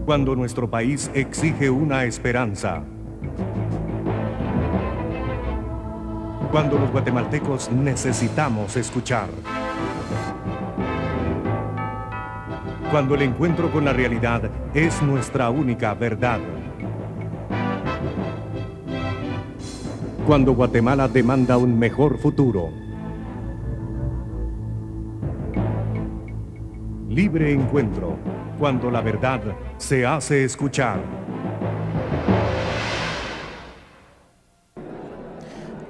Cuando nuestro país exige una esperanza. Cuando los guatemaltecos necesitamos escuchar. Cuando el encuentro con la realidad es nuestra única verdad. Cuando Guatemala demanda un mejor futuro. Libre encuentro, cuando la verdad se hace escuchar.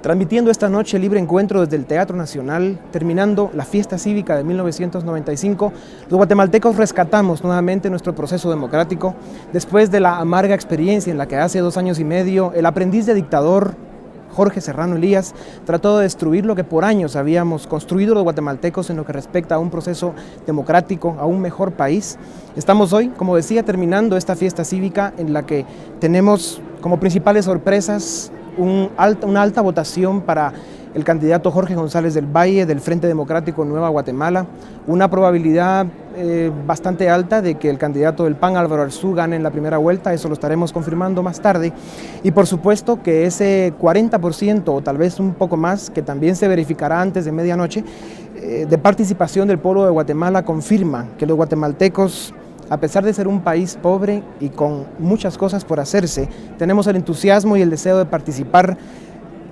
Transmitiendo esta noche Libre Encuentro desde el Teatro Nacional, terminando la fiesta cívica de 1995, los guatemaltecos rescatamos nuevamente nuestro proceso democrático después de la amarga experiencia en la que hace 2 años y medio el aprendiz de dictador Jorge Serrano Elías trató de destruir lo que por años habíamos construido los guatemaltecos en lo que respecta a un proceso democrático, a un mejor país. Estamos hoy, como decía, terminando esta fiesta cívica en la que tenemos como principales sorpresas una alta votación para el candidato Jorge González del Valle del Frente Democrático Nueva Guatemala, una probabilidad bastante alta de que el candidato del PAN, Álvaro Arzú, gane en la primera vuelta, eso lo estaremos confirmando más tarde, y por supuesto que ese 40% o tal vez un poco más, que también se verificará antes de medianoche, de participación del pueblo de Guatemala confirma que los guatemaltecos, a pesar de ser un país pobre y con muchas cosas por hacerse, tenemos el entusiasmo y el deseo de participar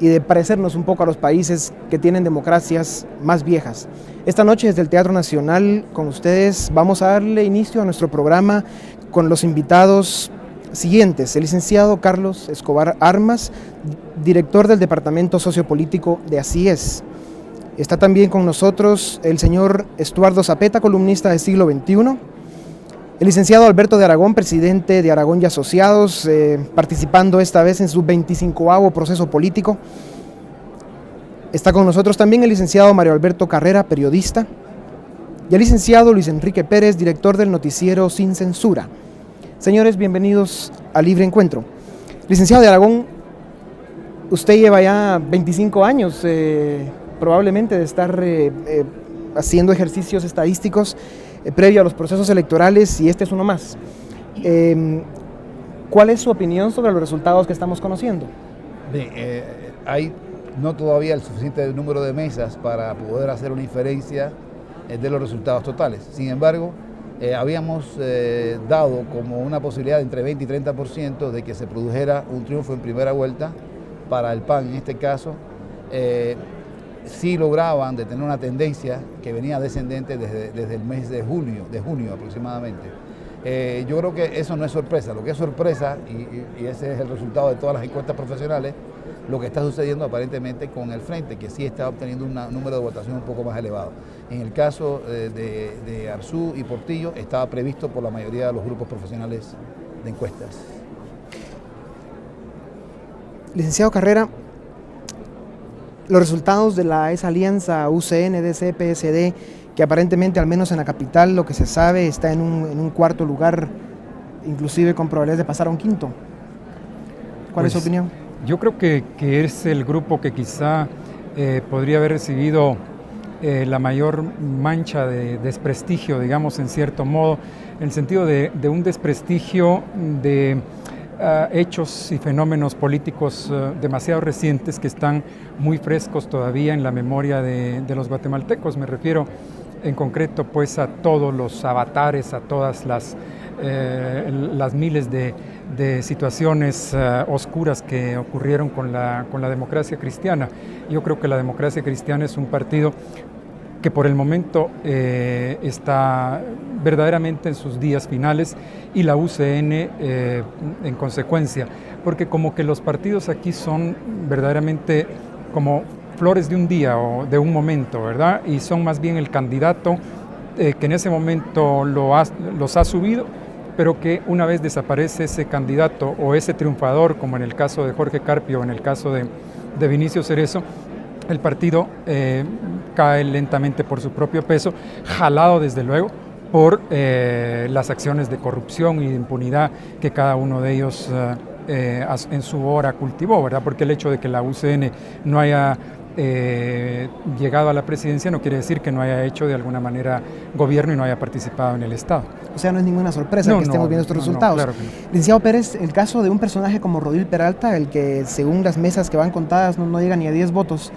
y de parecernos un poco a los países que tienen democracias más viejas. Esta noche desde el Teatro Nacional con ustedes vamos a darle inicio a nuestro programa con los invitados siguientes. El licenciado Carlos Escobar Armas, director del Departamento Sociopolítico de Así Es. Está también con nosotros el señor Estuardo Zapeta, columnista de Siglo XXI. El licenciado Alberto de Aragón, presidente de Aragón y Asociados, participando esta vez en su 25º proceso político. Está con nosotros también el licenciado Mario Alberto Carrera, periodista, y el licenciado Luis Enrique Pérez, director del noticiero Sin Censura. Señores, bienvenidos a Libre Encuentro. Licenciado de Aragón, usted lleva ya 25 años probablemente de estar haciendo ejercicios estadísticos previo a los procesos electorales, y este es uno más. ¿Cuál es su opinión sobre los resultados que estamos conociendo? Bien, hay no todavía el suficiente número de mesas para poder hacer una inferencia de los resultados totales. Sin embargo, habíamos dado como una posibilidad de entre 20 y 30% de que se produjera un triunfo en primera vuelta para el PAN en este caso. Sí lograban detener una tendencia que venía descendente desde el mes de junio aproximadamente. Yo creo que eso no es sorpresa. Lo que es sorpresa, y ese es el resultado de todas las encuestas profesionales, lo que está sucediendo aparentemente con el Frente, que sí está obteniendo un número de votación un poco más elevado. En el caso de Arzú y Portillo estaba previsto por la mayoría de los grupos profesionales de encuestas. Licenciado Carrera, los resultados de esa alianza UCN, DC, PSD, que aparentemente, al menos en la capital, lo que se sabe, está en un cuarto lugar, inclusive con probabilidades de pasar a un quinto. ¿Cuál es su opinión? Yo creo que es el grupo que quizá podría haber recibido la mayor mancha de desprestigio, digamos, en cierto modo, en el sentido de un desprestigio de hechos y fenómenos políticos demasiado recientes que están muy frescos todavía en la memoria de los guatemaltecos. Me refiero en concreto pues a todos los avatares, a todas las miles de situaciones oscuras que ocurrieron con la democracia cristiana. Yo creo que la democracia cristiana es un partido que por el momento está verdaderamente en sus días finales, y la UCN en consecuencia, porque como que los partidos aquí son verdaderamente como flores de un día o de un momento, ¿verdad? Y son más bien el candidato que en ese momento los ha subido, pero que una vez desaparece ese candidato o ese triunfador, como en el caso de Jorge Carpio o en el caso de Vinicio Cerezo, el partido cae lentamente por su propio peso, jalado desde luego por las acciones de corrupción y de impunidad que cada uno de ellos en su hora cultivó, ¿verdad? Porque el hecho de que la UCN no haya llegado a la presidencia no quiere decir que no haya hecho de alguna manera gobierno y no haya participado en el Estado. O sea, no es ninguna sorpresa que estemos viendo estos resultados. Claro que no. Licenciado Pérez, el caso de un personaje como Rodil Peralta, el que según las mesas que van contadas no llega ni a 10 votos,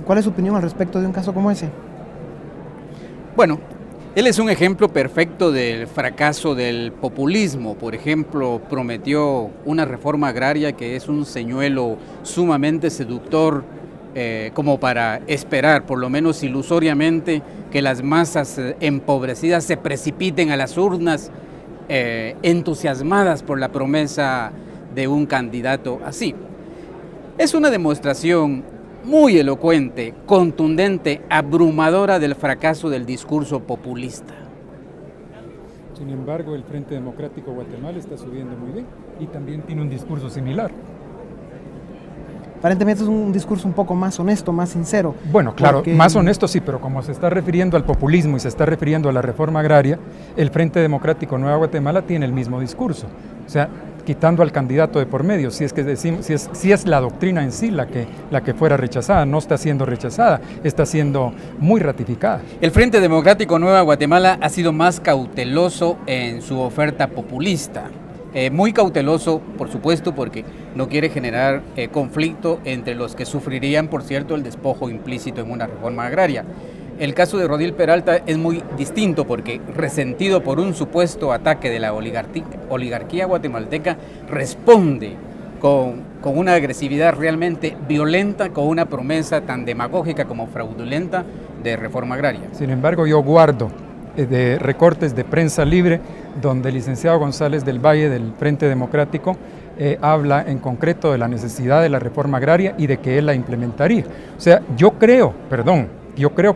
¿cuál es su opinión al respecto de un caso como ese? Bueno, él es un ejemplo perfecto del fracaso del populismo. Por ejemplo, prometió una reforma agraria que es un señuelo sumamente seductor, como para esperar, por lo menos ilusoriamente, que las masas empobrecidas se precipiten a las urnas, entusiasmadas por la promesa de un candidato así. Es una demostración muy elocuente, contundente, abrumadora del fracaso del discurso populista. Sin embargo, el Frente Democrático Guatemala está subiendo muy bien y también tiene un discurso similar. Aparentemente es un discurso un poco más honesto, más sincero. Bueno, claro, más honesto sí, pero como se está refiriendo al populismo y se está refiriendo a la reforma agraria, el Frente Democrático Nueva Guatemala tiene el mismo discurso. O sea, quitando al candidato de por medio, si es la doctrina en sí la que fuera rechazada, no está siendo rechazada, está siendo muy ratificada. El Frente Democrático Nueva Guatemala ha sido más cauteloso en su oferta populista. Muy cauteloso, por supuesto, porque no quiere generar conflicto entre los que sufrirían, por cierto, el despojo implícito en una reforma agraria. El caso de Rodil Peralta es muy distinto porque, resentido por un supuesto ataque de la oligarquía guatemalteca, responde con una agresividad realmente violenta, con una promesa tan demagógica como fraudulenta de reforma agraria. Sin embargo, yo guardo de recortes de Prensa Libre, donde el licenciado González del Valle del Frente Democrático habla en concreto de la necesidad de la reforma agraria y de que él la implementaría. O sea, yo creo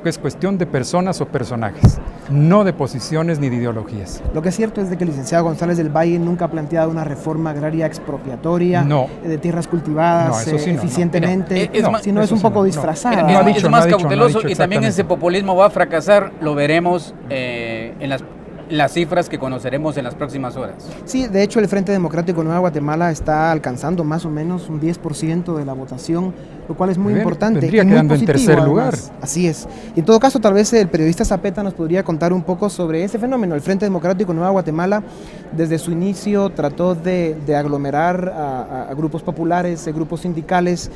que es cuestión de personas o personajes, no de posiciones ni de ideologías. Lo que es cierto es de que el licenciado González del Valle nunca ha planteado una reforma agraria expropiatoria, de tierras cultivadas eficientemente, sino es un poco disfrazada. Es más cauteloso y también ese populismo va a fracasar, lo veremos en las cifras que conoceremos en las próximas horas. Sí, de hecho el Frente Democrático Nueva Guatemala está alcanzando más o menos un 10% de la votación, lo cual es muy importante. Vendría quedando en tercer lugar. Así es. Y en todo caso, tal vez el periodista Zapeta nos podría contar un poco sobre ese fenómeno. El Frente Democrático Nueva Guatemala, desde su inicio, trató de aglomerar a grupos populares, grupos sindicales,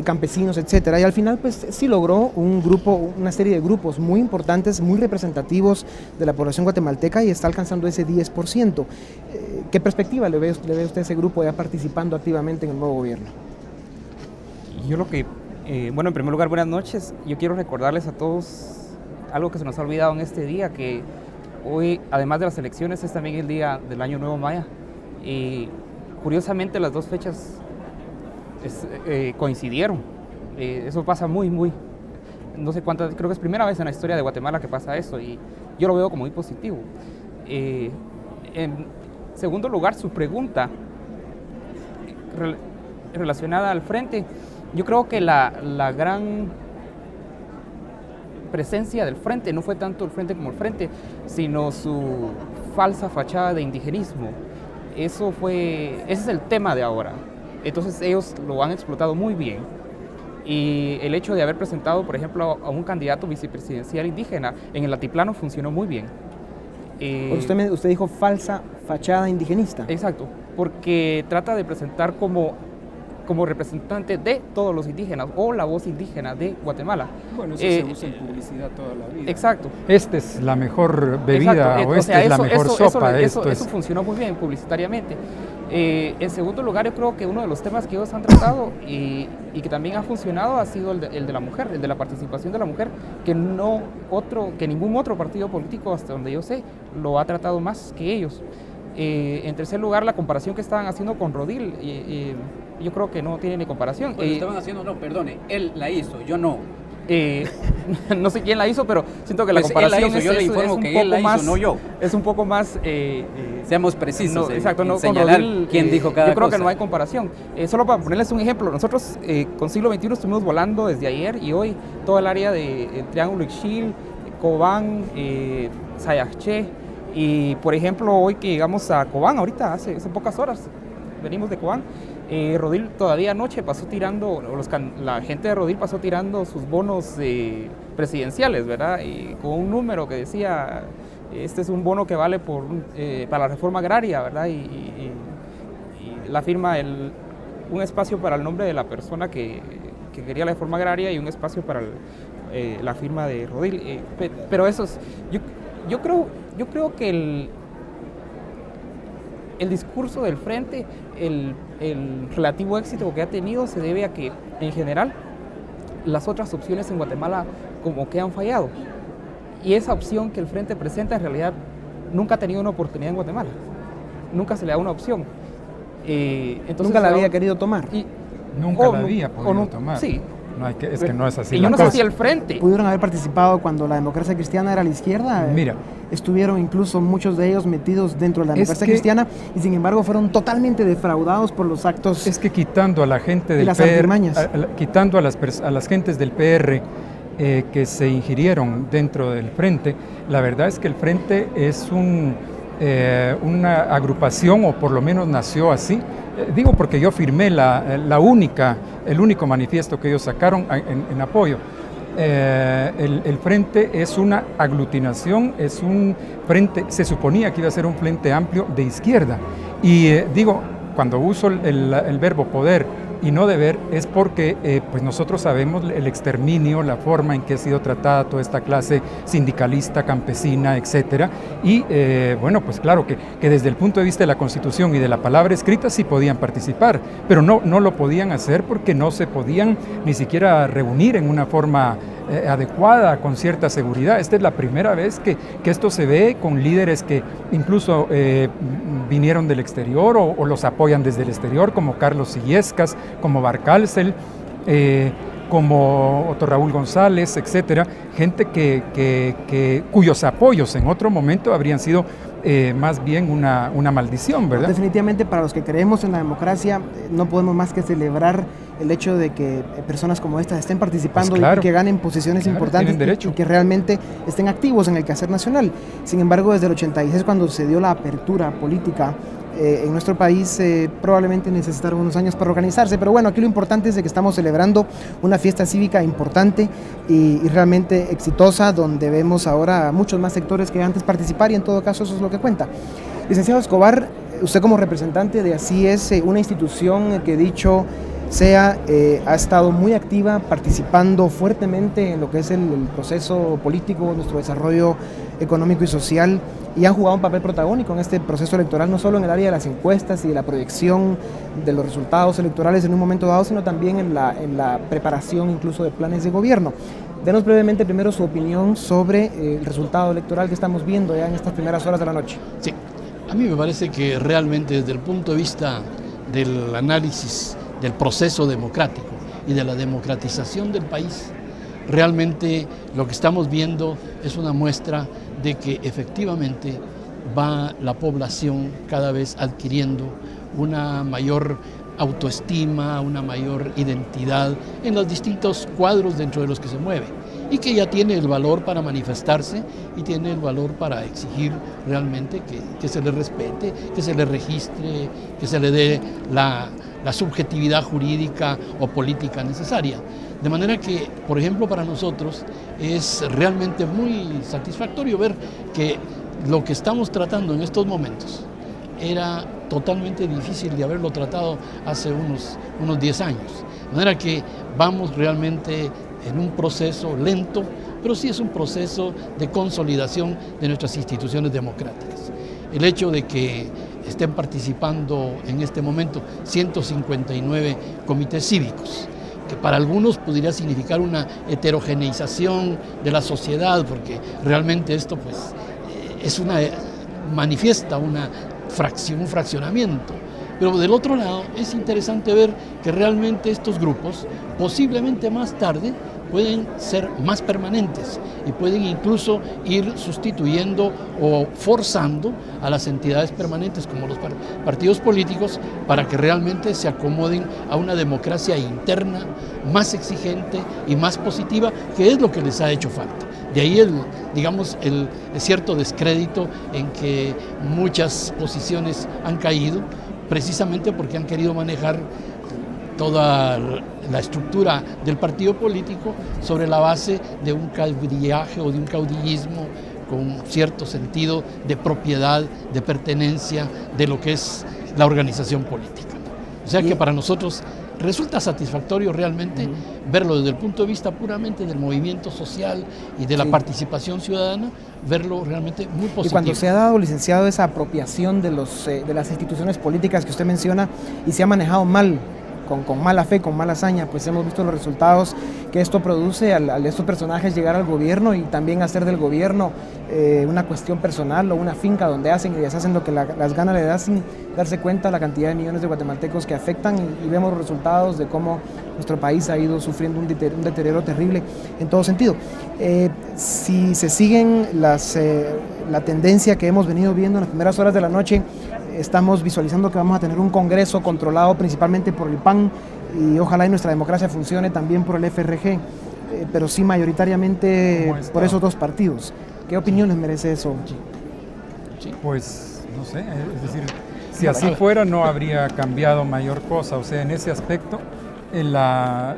campesinos, etcétera, y al final pues sí logró una serie de grupos muy importantes, muy representativos de la población guatemalteca y está alcanzando ese 10%. ¿Qué perspectiva le ve usted a ese grupo ya participando activamente en el nuevo gobierno? Yo bueno, en primer lugar, buenas noches. Yo quiero recordarles a todos algo que se nos ha olvidado en este día, que hoy, además de las elecciones, es también el día del Año Nuevo Maya. Y curiosamente las dos fechas coincidieron. Eso pasa no sé cuántas, creo que es primera vez en la historia de Guatemala que pasa eso y yo lo veo como muy positivo. En segundo lugar, su pregunta relacionada al frente, yo creo que la gran presencia del frente no fue tanto el frente como el frente, sino su falsa fachada de indigenismo. Ese es el tema de ahora. Entonces ellos lo han explotado muy bien y el hecho de haber presentado, por ejemplo, a un candidato vicepresidencial indígena en el altiplano funcionó muy bien. Usted dijo falsa fachada indigenista. Exacto, porque trata de presentar como representante de todos los indígenas o la voz indígena de Guatemala. Bueno, eso se usa en publicidad toda la vida. Exacto. Esta es la mejor bebida o esta es la mejor sopa. Eso funcionó muy bien publicitariamente. En segundo lugar, yo creo que uno de los temas que ellos han tratado y que también ha funcionado ha sido el de la mujer, el de la participación de la mujer, que ningún otro partido político, hasta donde yo sé, lo ha tratado más que ellos. En tercer lugar, la comparación que estaban haciendo con Rodil, yo creo que no tiene ni comparación. Bueno, estaban haciendo, no, perdone, él la hizo, yo no. No sé quién la hizo, pero siento que la comparación yo le informo que él la hizo, no yo. Es un poco más... Seamos precisos en señalar Rodil, quién dijo cada cosa. Yo creo que no hay comparación. Solo para ponerles un ejemplo, nosotros con Siglo XXI estuvimos volando desde ayer y hoy todo el área de Triángulo Ixchil, Cobán, Sayaché, y por ejemplo hoy que llegamos a Cobán, ahorita hace pocas horas venimos de Cobán, Rodil todavía anoche pasó tirando, la gente de Rodil pasó tirando sus bonos presidenciales, ¿verdad? Y con un número que decía, este es un bono que vale para la reforma agraria, ¿verdad? Y la firma, un espacio para el nombre de la persona que quería la reforma agraria y un espacio para la firma de Rodil. Pero eso es, yo creo que el discurso del Frente, el relativo éxito que ha tenido se debe a que, en general, las otras opciones en Guatemala como que han fallado. Y esa opción que el Frente presenta, en realidad, nunca ha tenido una oportunidad en Guatemala. Nunca se le da una opción. Entonces, nunca la había querido tomar. Nunca la había podido tomar. Sí. No, es que no es así. Y yo no sé si el Frente. ¿Pudieron haber participado cuando la democracia cristiana era la izquierda? Mira. Estuvieron incluso muchos de ellos metidos dentro de la democracia cristiana y sin embargo fueron totalmente defraudados por los actos. Es que quitando a la gente del PR, quitando a las gentes del PR que se ingirieron dentro del Frente, la verdad es que el Frente es una agrupación, o por lo menos nació así. Digo porque yo firmé el único manifiesto que ellos sacaron en apoyo. El Frente es una aglutinación, es un frente, se suponía que iba a ser un frente amplio de izquierda. Y digo, cuando uso el verbo poder y no deber, es porque pues nosotros sabemos el exterminio, la forma en que ha sido tratada toda esta clase sindicalista, campesina, etcétera. Y bueno, pues claro que desde el punto de vista de la Constitución y de la palabra escrita sí podían participar, pero no lo podían hacer porque no se podían ni siquiera reunir en una forma adecuada, con cierta seguridad. Esta es la primera vez que esto se ve con líderes que incluso vinieron del exterior o los apoyan desde el exterior, como Carlos Sillescas, como Barcárcel, como Otto Raúl González, etcétera, gente cuyos apoyos en otro momento habrían sido más bien una maldición, ¿verdad? Definitivamente, para los que creemos en la democracia, no podemos más que celebrar el hecho de que personas como estas estén participando, pues claro, y que ganen posiciones importantes y que realmente estén activos en el quehacer nacional. Sin embargo, desde el 86, cuando se dio la apertura política en nuestro país, probablemente necesitaron unos años para organizarse, pero bueno, aquí lo importante es de que estamos celebrando una fiesta cívica importante y realmente exitosa, donde vemos ahora muchos más sectores que antes participar, y en todo caso eso es lo que cuenta. Licenciado Escobar, usted como representante de Así Es, una institución que dicho sea, ha estado muy activa, participando fuertemente en lo que es el proceso político, nuestro desarrollo económico y social, y han jugado un papel protagónico en este proceso electoral, no solo en el área de las encuestas y de la proyección de los resultados electorales en un momento dado, sino también en la preparación incluso de planes de gobierno. Denos brevemente primero su opinión sobre el resultado electoral que estamos viendo ya en estas primeras horas de la noche. Sí, a mí me parece que realmente desde el punto de vista del análisis del proceso democrático y de la democratización del país, realmente lo que estamos viendo es una muestra de que efectivamente va la población cada vez adquiriendo una mayor autoestima, una mayor identidad en los distintos cuadros dentro de los que se mueve, y que ya tiene el valor para manifestarse y tiene el valor para exigir realmente que se le respete, que se le registre, que se le dé la subjetividad jurídica o política necesaria. De manera que, por ejemplo, para nosotros es realmente muy satisfactorio ver que lo que estamos tratando en estos momentos era totalmente difícil de haberlo tratado hace unos 10 años. De manera que vamos realmente en un proceso lento, pero sí es un proceso de consolidación de nuestras instituciones democráticas. El hecho de que estén participando en este momento 159 comités cívicos, que para algunos podría significar una heterogeneización de la sociedad, porque realmente esto pues manifiesta un fraccionamiento. Pero del otro lado es interesante ver que realmente estos grupos posiblemente más tarde pueden ser más permanentes y pueden incluso ir sustituyendo o forzando a las entidades permanentes como los partidos políticos para que realmente se acomoden a una democracia interna más exigente y más positiva, que es lo que les ha hecho falta. De ahí el cierto descrédito en que muchas posiciones han caído precisamente porque han querido manejar toda la estructura del partido político sobre la base de un caudillaje o de un caudillismo con cierto sentido de propiedad, de pertenencia de lo que es la organización política. O sea que para nosotros resulta satisfactorio realmente verlo desde el punto de vista puramente del movimiento social y de la participación ciudadana, verlo realmente muy positivo. Y cuando se ha dado, licenciado, esa apropiación de las instituciones políticas que usted menciona y se ha manejado mal, con mala fe, con mala hazaña, pues hemos visto los resultados que esto produce al estos personajes llegar al gobierno y también hacer del gobierno una cuestión personal o una finca donde hacen y deshacen lo que las ganas le dan sin darse cuenta la cantidad de millones de guatemaltecos que afectan y vemos los resultados de cómo nuestro país ha ido sufriendo un deterioro terrible en todo sentido. Si se siguen la tendencia que hemos venido viendo en las primeras horas de la noche, estamos visualizando que vamos a tener un Congreso controlado principalmente por el PAN y ojalá y nuestra democracia funcione también por el FRG, pero sí mayoritariamente por esos dos partidos. ¿Qué opinión les merece eso? Pues no sé, es decir, si así fuera no habría cambiado mayor cosa, o sea, en ese aspecto la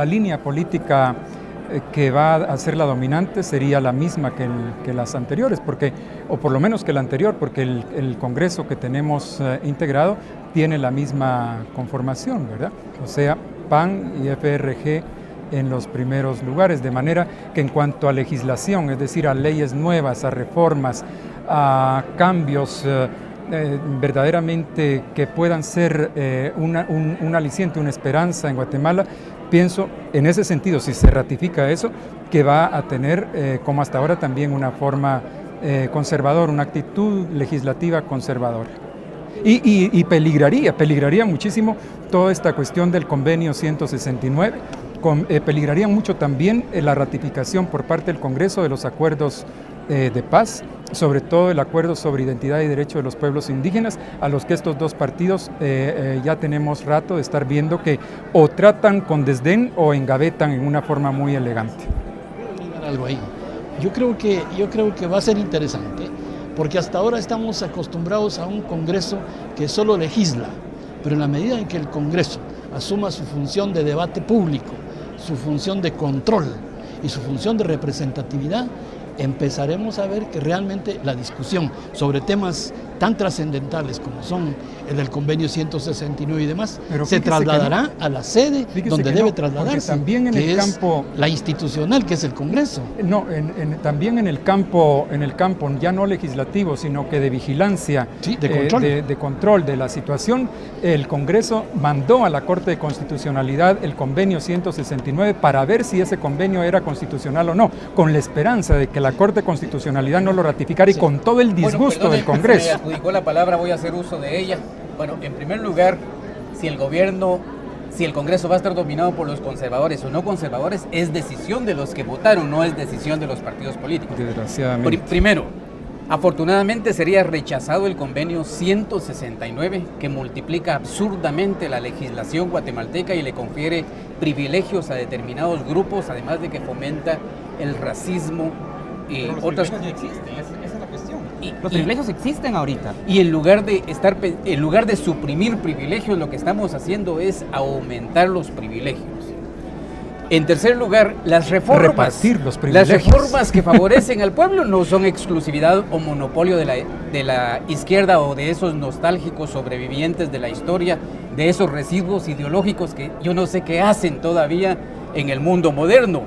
línea política que va a ser la dominante sería la misma que las anteriores, o por lo menos que la anterior, porque el Congreso que tenemos integrado tiene la misma conformación, ¿verdad? O sea, PAN y FRG en los primeros lugares, de manera que en cuanto a legislación, es decir, a leyes nuevas, a reformas, a cambios verdaderamente que puedan ser un aliciente, una esperanza en Guatemala, pienso en ese sentido, si se ratifica eso, que va a tener, como hasta ahora, también una forma conservadora, una actitud legislativa conservadora. Y peligraría muchísimo toda esta cuestión del convenio 169, peligraría mucho también la ratificación por parte del Congreso de los acuerdos de paz, sobre todo el acuerdo sobre identidad y derecho de los pueblos indígenas, a los que estos dos partidos ya tenemos rato de estar viendo que o tratan con desdén o engavetan en una forma muy elegante. Algo ahí. Yo creo que va a ser interesante, porque hasta ahora estamos acostumbrados a un Congreso que solo legisla, pero en la medida en que el Congreso asuma su función de debate público, su función de control y su función de representatividad, empezaremos a ver que realmente la discusión sobre temas tan trascendentales como son el del convenio 169 y demás, se trasladará a la sede donde debe trasladarse, también en que el es campo, la institucional, que es el Congreso. No, también en el campo ya no legislativo, sino que de vigilancia, sí, de control. De control de la situación, el Congreso mandó a la Corte de Constitucionalidad el convenio 169 para ver si ese convenio era constitucional o no, con la esperanza de que la Corte de Constitucionalidad no lo ratificara, sí, y con todo el disgusto del Congreso. Me adjudicó la palabra, voy a hacer uso de ella. Bueno, en primer lugar, si el Congreso va a estar dominado por los conservadores o no conservadores, es decisión de los que votaron, no es decisión de los partidos políticos. Desgraciadamente. Primero, afortunadamente sería rechazado el convenio 169, que multiplica absurdamente la legislación guatemalteca y le confiere privilegios a determinados grupos, además de que fomenta el racismo y otras cosas. Esa es la cuestión. Los privilegios existen ahorita. Y en lugar de suprimir privilegios, lo que estamos haciendo es aumentar los privilegios. En tercer lugar, repartir los privilegios. Las reformas que favorecen al pueblo no son exclusividad o monopolio de la izquierda o de esos nostálgicos sobrevivientes de la historia, de esos residuos ideológicos que yo no sé qué hacen todavía en el mundo moderno.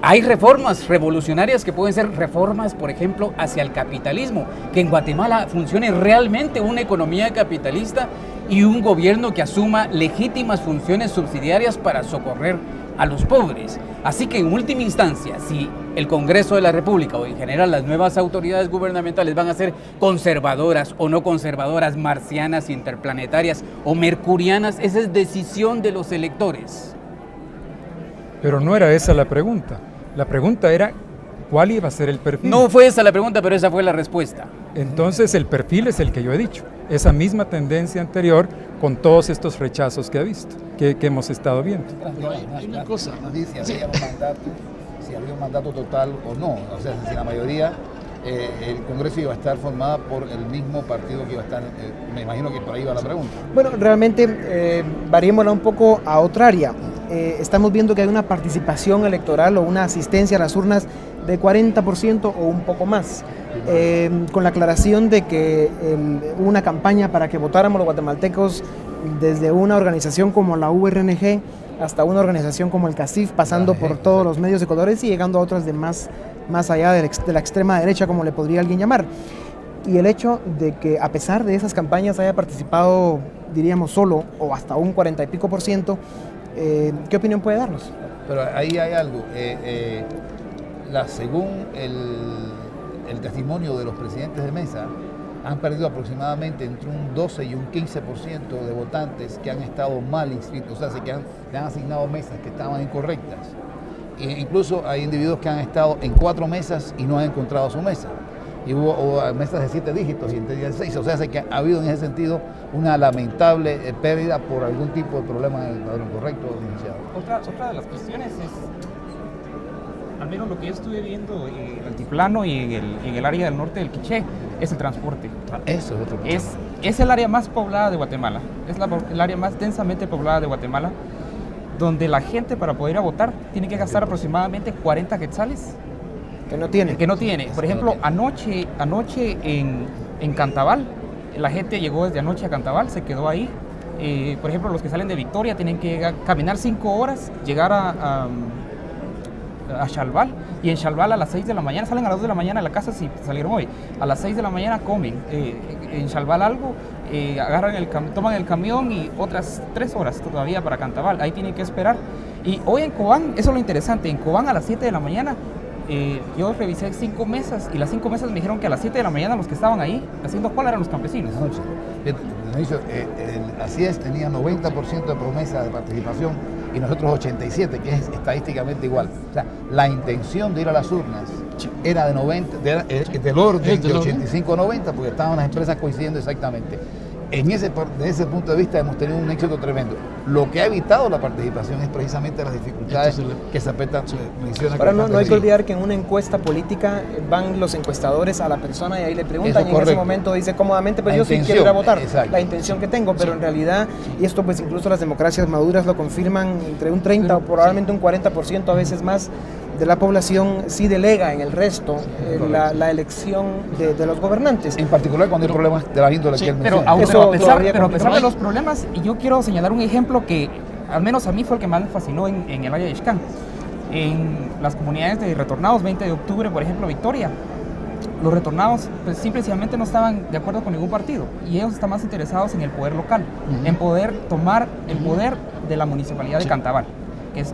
Hay reformas revolucionarias que pueden ser reformas, por ejemplo, hacia el capitalismo, que en Guatemala funcione realmente una economía capitalista y un gobierno que asuma legítimas funciones subsidiarias para socorrer a los pobres. Así que en última instancia, si el Congreso de la República o en general las nuevas autoridades gubernamentales van a ser conservadoras o no conservadoras, marcianas, interplanetarias o mercurianas, esa es decisión de los electores. Pero no era esa la pregunta. La pregunta era, ¿cuál iba a ser el perfil? No fue esa la pregunta, pero esa fue la respuesta. Entonces el perfil es el que yo he dicho. Esa misma tendencia anterior con todos estos rechazos que ha visto, que hemos estado viendo. Pero hay una cosa. Si había un mandato total o no. O sea, si la mayoría el Congreso iba a estar formada por el mismo partido que iba a estar, me imagino que por ahí va la pregunta. Bueno, realmente variémosla un poco a otra área. Estamos viendo que hay una participación electoral o una asistencia a las urnas de 40% o un poco más, con la aclaración de que hubo una campaña para que votáramos los guatemaltecos desde una organización como la URNG hasta una organización como el CACIF, pasando por todos los medios de colores y llegando a otras de más allá de la extrema derecha, como le podría alguien llamar. Y el hecho de que a pesar de esas campañas haya participado, diríamos, solo o hasta un 40 y pico %, ¿qué opinión puede darnos? Pero ahí hay algo. Según el testimonio de los presidentes de mesa, han perdido aproximadamente entre un 12 y un 15% de votantes que han estado mal inscritos, o sea, que le han asignado mesas que estaban incorrectas. E incluso hay individuos que han estado en 4 mesas y no han encontrado su mesa. Y hubo mesas de 7 dígitos y entre 16, o sea, que ha habido en ese sentido una lamentable pérdida por algún tipo de problema en el padrón correcto denunciado. Otra de las cuestiones es, al menos lo que yo estuve viendo en el altiplano y en el área del norte del Quiché, es el transporte. Eso es otro problema. Es el área más poblada de Guatemala, es el área más densamente poblada de Guatemala, donde la gente para poder ir a votar tiene que gastar aproximadamente 40 quetzales. Que no tiene. Por ejemplo, anoche en Cantabal, la gente llegó desde anoche a Cantabal, se quedó ahí. Por ejemplo, los que salen de Victoria tienen que caminar 5 horas, llegar a Xalval, y en Xalval a las 6 de la mañana, salen a las 2 de la mañana de la casa si salieron hoy, a las 6 de la mañana comen, en Xalval algo, toman el camión y otras 3 horas todavía para Cantabal, ahí tienen que esperar. Y hoy en Cobán, eso es lo interesante, en Cobán a las 7 de la mañana, yo revisé 5 mesas y las 5 mesas me dijeron que a las 7 de la mañana los que estaban ahí haciendo cola eran los campesinos. Así es, tenía 90% de promesa de participación y nosotros 87%, que es estadísticamente igual. O sea, la intención de ir a las urnas era del orden de 85-90, porque estaban las empresas coincidiendo exactamente. Desde ese punto de vista hemos tenido un éxito tremendo. Lo que ha evitado la participación es precisamente las dificultades que Zapeta menciona. Ahora no hay que olvidar que en una encuesta política van los encuestadores a la persona y ahí le preguntan y en ese momento dice cómodamente, pues yo sí quiero ir a votar, la intención que tengo, pero en realidad, y esto pues incluso las democracias maduras lo confirman, entre un 30 o probablemente un 40% a veces más de la población sí delega en el resto la elección de los gobernantes. En particular cuando hay problemas de la índole que él menciona. Pero a pesar de los problemas, y yo quiero señalar un ejemplo que al menos a mí fue el que más me fascinó en el área de Ixcán. En las comunidades de retornados, 20 de octubre, por ejemplo, Victoria, los retornados pues simplemente no estaban de acuerdo con ningún partido y ellos están más interesados en el poder local, en poder tomar el poder de la municipalidad de Cantabal, que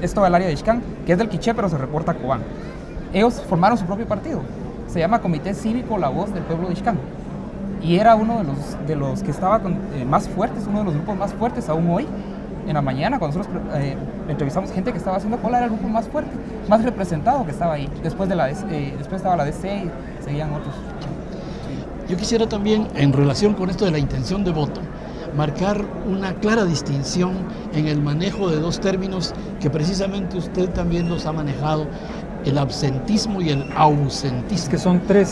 es toda el área de Ixcán, que es del Quiché, pero se reporta a Cobán. Ellos formaron su propio partido, se llama Comité Cívico La Voz del Pueblo de Ixcán, y era uno de los que estaba más fuertes, uno de los grupos más fuertes aún hoy. En la mañana, cuando nosotros entrevistamos gente que estaba haciendo cola, era el grupo más fuerte, más representado que estaba ahí. Después estaba la DC y seguían otros. Yo quisiera también, en relación con esto de la intención de voto, marcar una clara distinción en el manejo de 2 términos que precisamente usted también los ha manejado: el absentismo y el ausentismo. Que son tres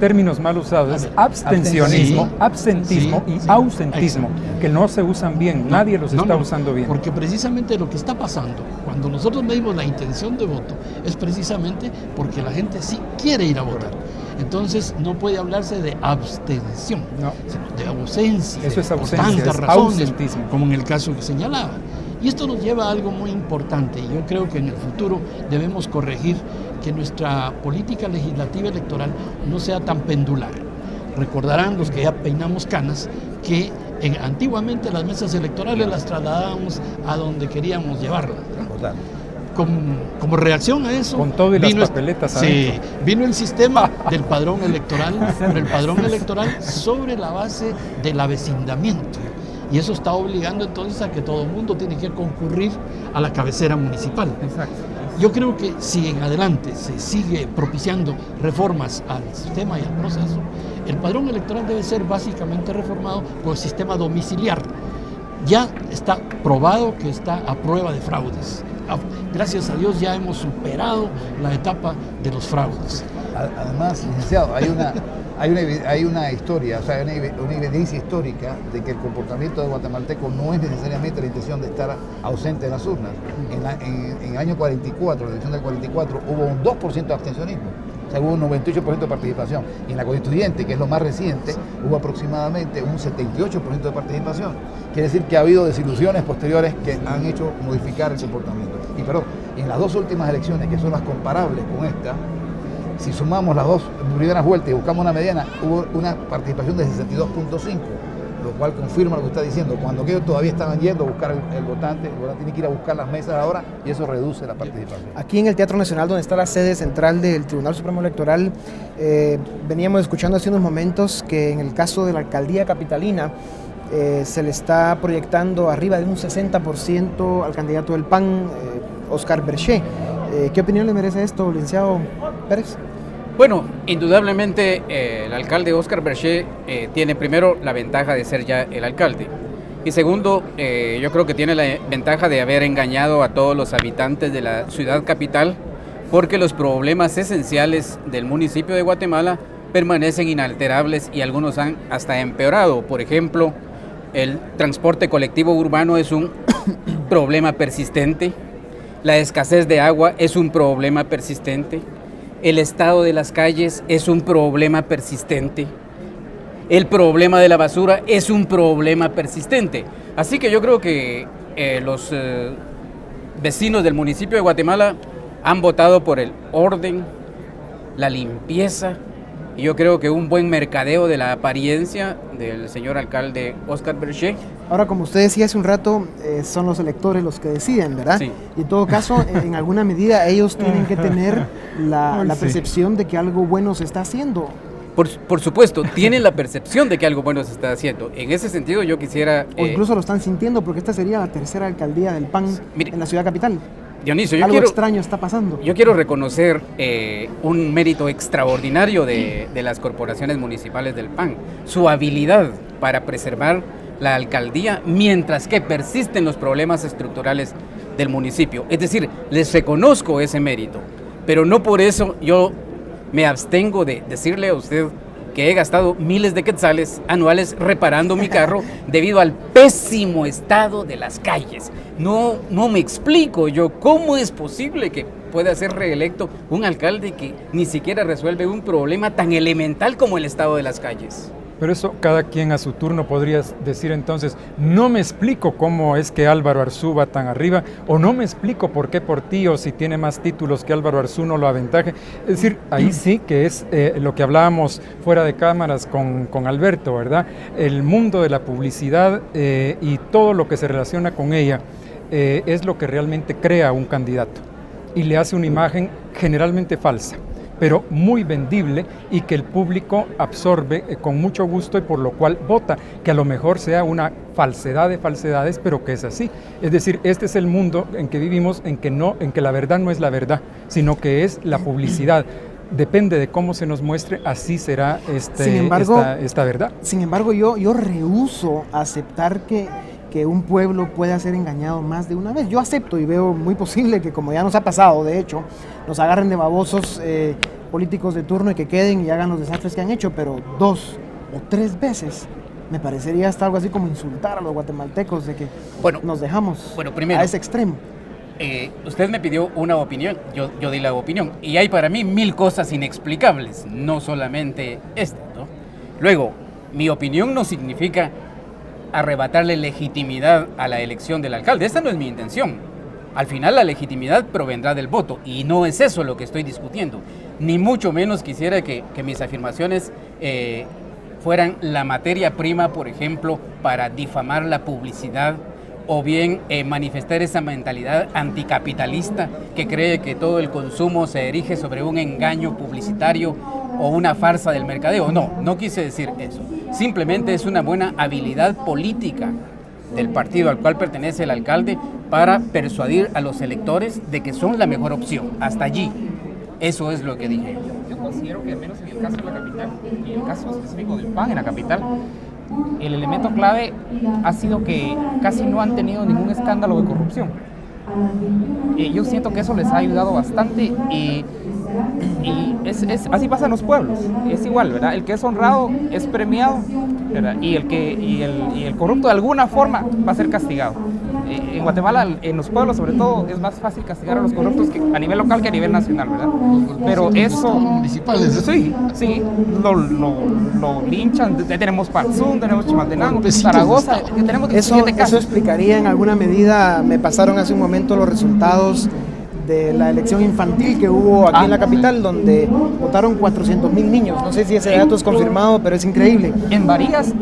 términos mal usados: es abstencionismo, absentismo y ausentismo, que no se usan bien, nadie los está usando bien. Porque precisamente lo que está pasando, cuando nosotros medimos la intención de voto, es precisamente porque la gente sí quiere ir a votar. Entonces no puede hablarse de abstención, sino de ausencia. Eso es ausencia, por tantas es razones, ausentismo. como en el caso que señalaba. Y esto nos lleva a algo muy importante, y yo creo que en el futuro debemos corregir que nuestra política legislativa electoral no sea tan pendular. Recordarán los que ya peinamos canas que antiguamente las mesas electorales las trasladábamos a donde queríamos llevarlas. Como reacción a eso, con todo y las papeletas adentro. Vino el sistema del padrón electoral, pero el padrón electoral sobre la base del avecindamiento. Y eso está obligando entonces a que todo el mundo tiene que concurrir a la cabecera municipal. Exacto. Yo creo que si en adelante se sigue propiciando reformas al sistema y al proceso, el padrón electoral debe ser básicamente reformado por el sistema domiciliar. Ya está probado que está a prueba de fraudes. Gracias a Dios ya hemos superado la etapa de los fraudes. Además, licenciado, hay una historia, o sea, una evidencia histórica de que el comportamiento de guatemalteco no es necesariamente la intención de estar ausente de las urnas. En el año 44, la elección del 44, hubo un 2% de abstencionismo. O sea, hubo un 98% de participación. Y en la constituyente, que es lo más reciente, hubo aproximadamente un 78% de participación. Quiere decir que ha habido desilusiones posteriores que han hecho modificar el comportamiento. Y perdón, en las dos últimas elecciones, que son las comparables con esta, si sumamos las dos primeras vueltas y buscamos una mediana, hubo una participación de 62.5%, lo cual confirma lo que está diciendo. Cuando aquellos todavía estaban yendo a buscar el votante tiene que ir a buscar las mesas ahora y eso reduce la participación. Aquí en el Teatro Nacional, donde está la sede central del Tribunal Supremo Electoral, veníamos escuchando hace unos momentos que en el caso de la alcaldía capitalina se le está proyectando arriba de un 60% al candidato del PAN, Oscar Berger. ¿Qué opinión le merece esto, licenciado Pérez? Bueno, indudablemente el alcalde Oscar Berger tiene primero la ventaja de ser ya el alcalde y segundo, yo creo que tiene la ventaja de haber engañado a todos los habitantes de la ciudad capital porque los problemas esenciales del municipio de Guatemala permanecen inalterables y algunos han hasta empeorado. Por ejemplo, el transporte colectivo urbano es un problema persistente, la escasez de agua es un problema persistente, el estado de las calles es un problema persistente, el problema de la basura es un problema persistente. Así que yo creo que los vecinos del municipio de Guatemala han votado por el orden, la limpieza, y yo creo que un buen mercadeo de la apariencia del señor alcalde Oscar Berger. Ahora, como usted decía hace un rato, son los electores los que deciden, ¿verdad? Sí. Y en todo caso, en alguna medida, ellos tienen que tener la percepción de que algo bueno se está haciendo. Por supuesto, tienen la percepción de que algo bueno se está haciendo. En ese sentido, yo quisiera... O incluso lo están sintiendo, porque esta sería la tercera alcaldía del PAN en la ciudad capital. Dionisio, algo extraño está pasando. Yo quiero reconocer un mérito extraordinario de las corporaciones municipales del PAN, su habilidad para preservar la alcaldía mientras que persisten los problemas estructurales del municipio. Es decir, les reconozco ese mérito, pero no por eso yo me abstengo de decirle a usted que he gastado miles de quetzales anuales reparando mi carro debido al pésimo estado de las calles. No me explico yo cómo es posible que pueda ser reelecto un alcalde que ni siquiera resuelve un problema tan elemental como el estado de las calles. Pero eso cada quien a su turno podría decir entonces, no me explico cómo es que Álvaro Arzú va tan arriba, o no me explico por qué Portillo, si tiene más títulos que Álvaro Arzú, no lo aventaje. Es decir, ahí sí que es lo que hablábamos fuera de cámaras con Alberto, ¿verdad? El mundo de la publicidad y todo lo que se relaciona con ella es lo que realmente crea un candidato y le hace una imagen generalmente falsa, pero muy vendible y que el público absorbe con mucho gusto y por lo cual vota, que a lo mejor sea una falsedad de falsedades, pero que es así. Es decir, este es el mundo en que vivimos, en que la verdad no es la verdad, sino que es la publicidad. Depende de cómo se nos muestre, así será esta verdad. Sin embargo, yo rehúso aceptar que un pueblo pueda ser engañado más de una vez. Yo acepto y veo muy posible que, como ya nos ha pasado, de hecho, nos agarren de babosos políticos de turno y que queden y hagan los desastres que han hecho, pero 2 o 3 veces me parecería hasta algo así como insultar a los guatemaltecos de que nos dejamos primero, a ese extremo. Usted me pidió una opinión, yo di la opinión, y hay para mí 1000 cosas inexplicables, no solamente esta, ¿no? Luego, mi opinión no significa arrebatarle legitimidad a la elección del alcalde. Esta no es mi intención. Al final la legitimidad provendrá del voto y no es eso lo que estoy discutiendo. Ni mucho menos quisiera que mis afirmaciones fueran la materia prima, por ejemplo, para difamar la publicidad o bien manifestar esa mentalidad anticapitalista que cree que todo el consumo se erige sobre un engaño publicitario o una farsa del mercadeo. No quise decir eso. Simplemente es una buena habilidad política del partido al cual pertenece el alcalde para persuadir a los electores de que son la mejor opción. Hasta allí. Eso es lo que dije. Yo considero que al menos en el caso de la capital, y en el caso específico del PAN en la capital, el elemento clave ha sido que casi no han tenido ningún escándalo de corrupción. Yo siento que eso les ha ayudado bastante y así pasa en los pueblos, es igual, ¿verdad? El que es honrado es premiado, ¿verdad? Y el corrupto de alguna forma va a ser castigado. En Guatemala, en los pueblos sobre todo, es más fácil castigar a los corruptos a nivel local que a nivel nacional, ¿verdad? Pero eso... municipales. Sí, lo linchan. Tenemos Patzún, tenemos Chimaltenango, Zaragoza, tenemos eso explicaría en alguna medida, me pasaron hace un momento los resultados de la elección infantil que hubo aquí en la capital, donde votaron 400,000 niños. No sé si ese dato es confirmado, pero es increíble. En Varías,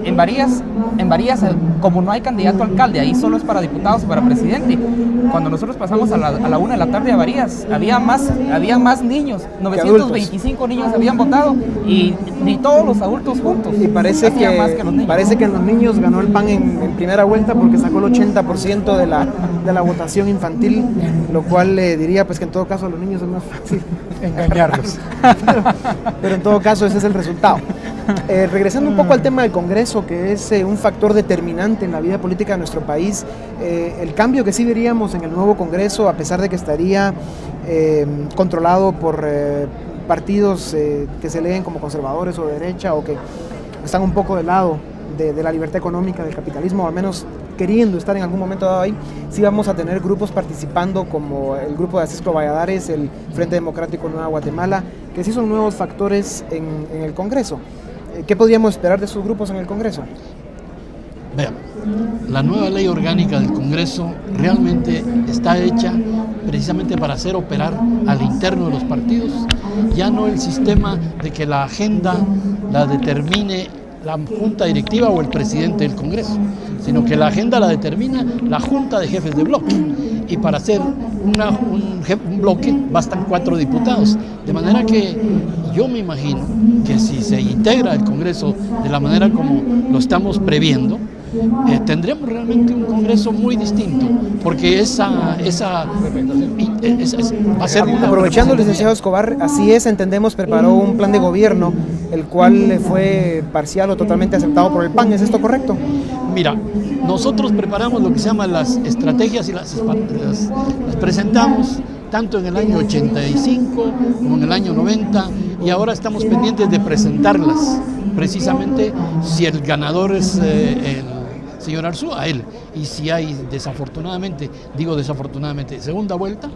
como no hay candidato a alcalde, ahí solo es para diputados y para presidente. Cuando nosotros pasamos a la 1 de la tarde a Varías, había más niños, 925 niños habían votado y ni todos los adultos juntos. Y parece que en los niños ganó el PAN en primera vuelta porque sacó el 80% de la votación infantil, lo cual diría pues que en todo caso a los niños es más fácil engañarlos. pero en todo caso ese es el resultado. Regresando un poco al tema del Congreso, que es un factor determinante en la vida política de nuestro país, el cambio que sí veríamos en el nuevo Congreso, a pesar de que estaría controlado por partidos que se leen como conservadores o de derecha o que están un poco del lado de la libertad económica, del capitalismo, o al menos queriendo estar en algún momento dado ahí, sí vamos a tener grupos participando como el grupo de Asisco Valladares, el Frente Democrático Nueva Guatemala, que sí son nuevos factores en el Congreso. ¿Qué podríamos esperar de esos grupos en el Congreso? Vean, la nueva ley orgánica del Congreso realmente está hecha precisamente para hacer operar al interno de los partidos, ya no el sistema de que la agenda la determine la junta directiva o el presidente del Congreso, sino que la agenda la determina la junta de jefes de bloque, y para hacer un bloque bastan 4 diputados, de manera que yo me imagino que si se integra el Congreso de la manera como lo estamos previendo, tendremos realmente un Congreso muy distinto, porque esa va a ser una... Aprovechando, licenciado Escobar, así es, entendemos, preparó un plan de gobierno, el cual fue parcial o totalmente aceptado por el PAN, ¿es esto correcto? Mira, nosotros preparamos lo que se llaman las estrategias y las presentamos tanto en el año 85 como en el año 90, y ahora estamos pendientes de presentarlas, precisamente si el ganador es el señor Arzúa, a él, y si hay desafortunadamente segunda vuelta,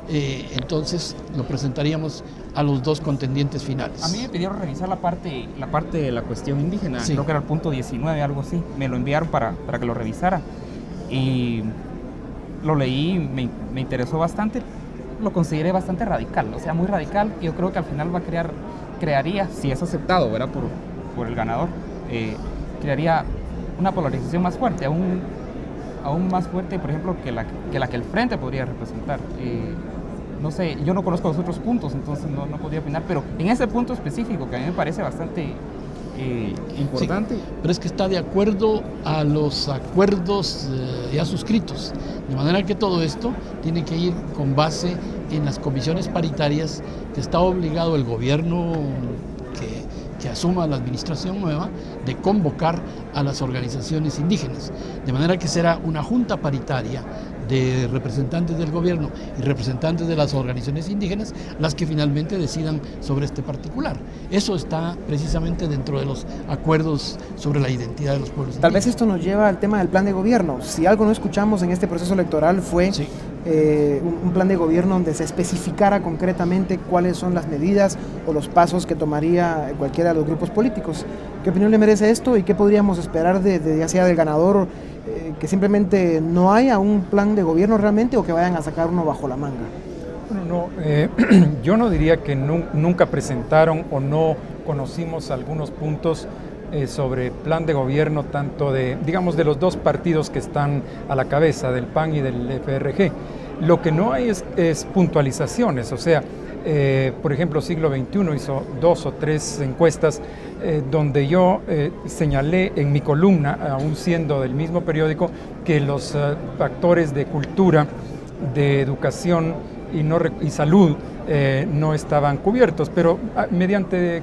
entonces lo presentaríamos a los 2 contendientes finales. A mí me pidieron revisar la parte de la cuestión indígena, sí. Creo que era el punto 19, algo así, me lo enviaron para que lo revisara, y lo leí, me interesó bastante, lo consideré bastante radical, o sea, muy radical, y yo creo que al final crearía, si es aceptado, ¿verdad?, por el ganador, crearía una polarización más fuerte, aún más fuerte, por ejemplo, que la que el Frente podría representar. No sé, yo no conozco los otros puntos, entonces no podría opinar, pero en ese punto específico, que a mí me parece bastante importante. Sí, pero es que está de acuerdo a los acuerdos ya suscritos, de manera que todo esto tiene que ir con base en las comisiones paritarias que está obligado el gobierno que asuma la administración nueva de convocar a las organizaciones indígenas, de manera que será una junta paritaria de representantes del gobierno y representantes de las organizaciones indígenas las que finalmente decidan sobre este particular. Eso está precisamente dentro de los acuerdos sobre la identidad de los pueblos indígenas. Tal vez esto nos lleva al tema del plan de gobierno. Si algo no escuchamos en este proceso electoral fue sí. Un plan de gobierno donde se especificara concretamente cuáles son las medidas o los pasos que tomaría cualquiera de los grupos políticos. ¿Qué opinión le merece esto y qué podríamos esperar ya sea del ganador, que simplemente no haya un plan de gobierno realmente o que vayan a sacar uno bajo la manga? Bueno, yo no diría que nunca presentaron o no conocimos algunos puntos sobre plan de gobierno, tanto de los 2 partidos que están a la cabeza, del PAN y del FRG. Lo que no hay es puntualizaciones, o sea, por ejemplo, Siglo XXI hizo 2 o 3 encuestas donde yo señalé en mi columna, aún siendo del mismo periódico, que los factores de cultura, de educación y salud no estaban cubiertos, pero mediante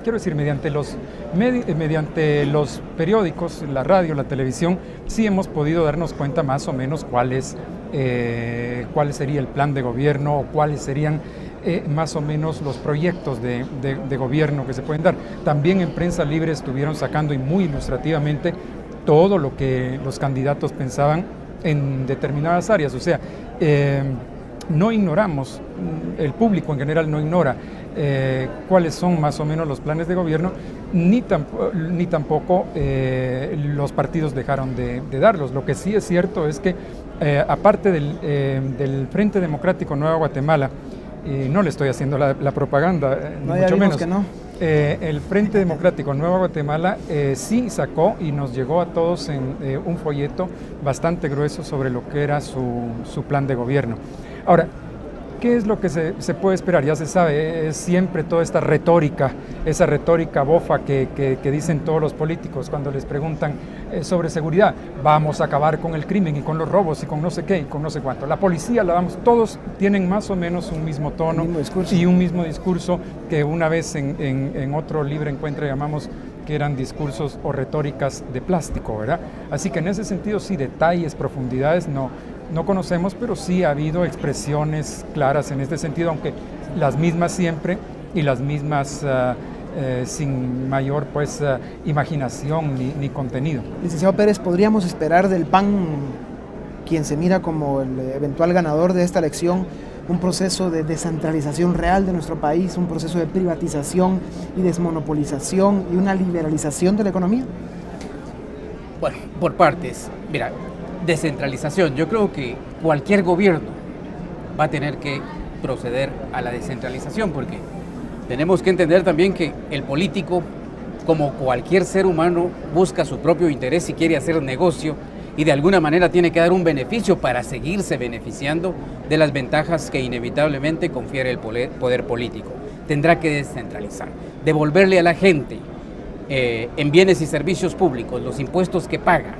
los periódicos, la radio, la televisión, sí hemos podido darnos cuenta más o menos cuál sería el plan de gobierno o cuáles serían más o menos los proyectos de gobierno que se pueden dar. También en Prensa Libre estuvieron sacando, y muy ilustrativamente, todo lo que los candidatos pensaban en determinadas áreas. O sea, no ignoramos, el público en general no ignora cuáles son más o menos los planes de gobierno, ni tampoco los partidos dejaron de darlos. Lo que sí es cierto es que aparte del Frente Democrático Nueva Guatemala, no le estoy haciendo la propaganda, no, mucho menos. Que no. El Frente Democrático Nueva Guatemala sí sacó y nos llegó a todos en un folleto bastante grueso sobre lo que era su plan de gobierno. Ahora, ¿qué es lo que se puede esperar? Ya se sabe, es siempre toda esta retórica, esa retórica bofa que dicen todos los políticos cuando les preguntan sobre seguridad. Vamos a acabar con el crimen y con los robos y con no sé qué y con no sé cuánto. La policía todos tienen más o menos un mismo tono y un mismo discurso que una vez en otro libre encuentro llamamos que eran discursos o retóricas de plástico, ¿verdad? Así que en ese sentido sí, detalles, profundidades no conocemos, pero sí ha habido expresiones claras en este sentido, aunque las mismas siempre y las mismas sin mayor imaginación ni contenido. Licenciado Pérez, ¿podríamos esperar del PAN, quien se mira como el eventual ganador de esta elección, un proceso de descentralización real de nuestro país, un proceso de privatización y desmonopolización y una liberalización de la economía? Bueno, por partes. Mira, descentralización. Yo creo que cualquier gobierno va a tener que proceder a la descentralización, porque tenemos que entender también que el político, como cualquier ser humano, busca su propio interés y quiere hacer negocio y de alguna manera tiene que dar un beneficio para seguirse beneficiando de las ventajas que inevitablemente confiere el poder político. Tendrá que descentralizar, devolverle a la gente en bienes y servicios públicos los impuestos que paga,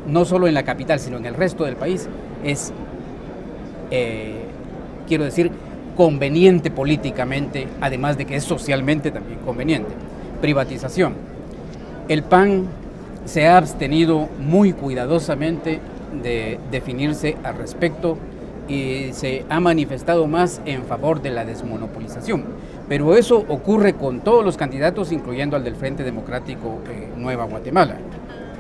no solo en la capital, sino en el resto del país, es, quiero decir, conveniente políticamente, además de que es socialmente también conveniente. Privatización. El PAN se ha abstenido muy cuidadosamente de definirse al respecto y se ha manifestado más en favor de la desmonopolización. Pero eso ocurre con todos los candidatos, incluyendo al del Frente Democrático Nueva Guatemala.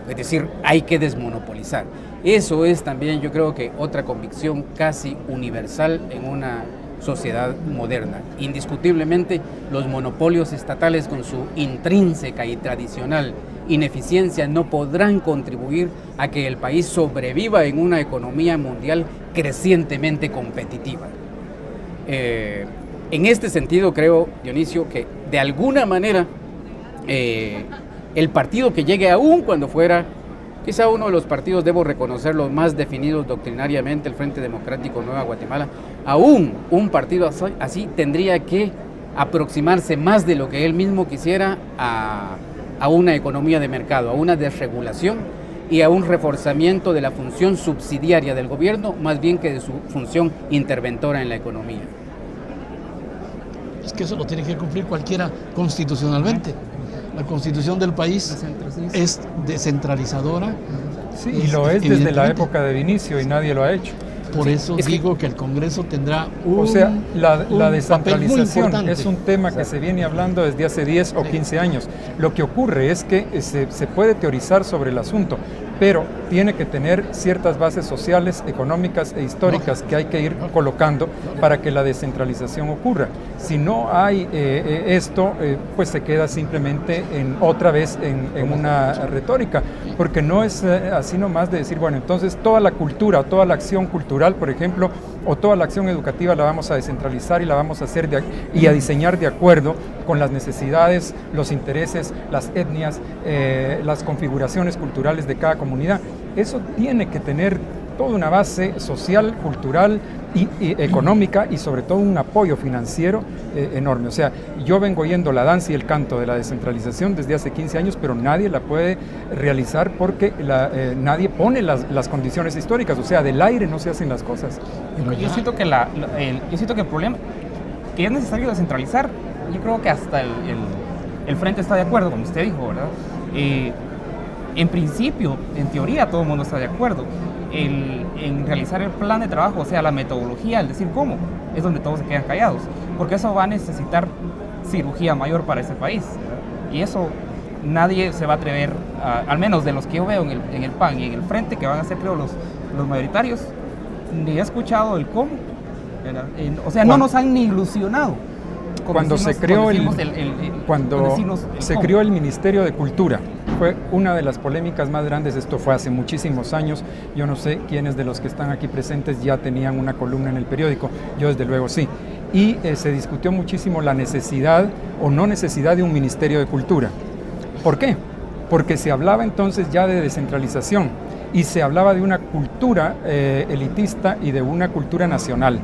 Es decir, hay que desmonopolizar. Eso es también, yo creo que otra convicción casi universal en una sociedad moderna. Indiscutiblemente, los monopolios estatales con su intrínseca y tradicional ineficiencia no podrán contribuir a que el país sobreviva en una economía mundial crecientemente competitiva. En este sentido, creo, Dionisio, que de alguna manera el partido que llegue, aún cuando fuera quizá uno de los partidos, debo reconocerlo, más definidos doctrinariamente, el Frente Democrático Nueva Guatemala, aún un partido así tendría que aproximarse más de lo que él mismo quisiera a una economía de mercado, a una desregulación y a un reforzamiento de la función subsidiaria del gobierno, más bien que de su función interventora en la economía. Es que eso lo tiene que cumplir cualquiera constitucionalmente. La constitución del país es descentralizadora. Sí, y lo es desde la época de Vinicio y nadie lo ha hecho. Por eso digo que el Congreso tendrá o sea, la descentralización es un tema que se viene hablando desde hace 10 o 15 años. Lo que ocurre es que se puede teorizar sobre el asunto, pero tiene que tener ciertas bases sociales, económicas e históricas que hay que ir colocando para que la descentralización ocurra. Si no hay esto, pues se queda simplemente otra vez en una retórica, porque no es así nomás de decir, bueno, entonces toda la cultura, toda la acción cultural, por ejemplo, o toda la acción educativa la vamos a descentralizar y la vamos a hacer y a diseñar de acuerdo con las necesidades, los intereses, las etnias, las configuraciones culturales de cada comunidad. Eso tiene que tener toda una base social, cultural y económica y sobre todo un apoyo financiero enorme. O sea, yo vengo oyendo la danza y el canto de la descentralización desde hace 15 años, pero nadie la puede realizar porque nadie pone las condiciones históricas. O sea, del aire no se hacen las cosas. Yo siento que el problema, que es necesario descentralizar, yo creo que hasta el Frente está de acuerdo, como usted dijo, ¿verdad? En principio, en teoría, todo el mundo está de acuerdo en realizar el plan de trabajo, o sea, la metodología, el decir cómo. es donde todos se quedan callados, porque eso va a necesitar cirugía mayor para ese país, y eso nadie se va a atrever, al menos de los que yo veo en el PAN y en el Frente, que van a ser creo los mayoritarios, ni he escuchado el cómo, o sea, no nos han ni ilusionado. Cuando se creó el Ministerio de Cultura, fue una de las polémicas más grandes. Esto fue hace muchísimos años. Yo no sé quiénes de los que están aquí presentes ya tenían una columna en el periódico. Yo desde luego sí. Y se discutió muchísimo la necesidad o no necesidad de un Ministerio de Cultura. ¿Por qué? Porque se hablaba entonces ya de descentralización y se hablaba de una cultura elitista y de una cultura nacional,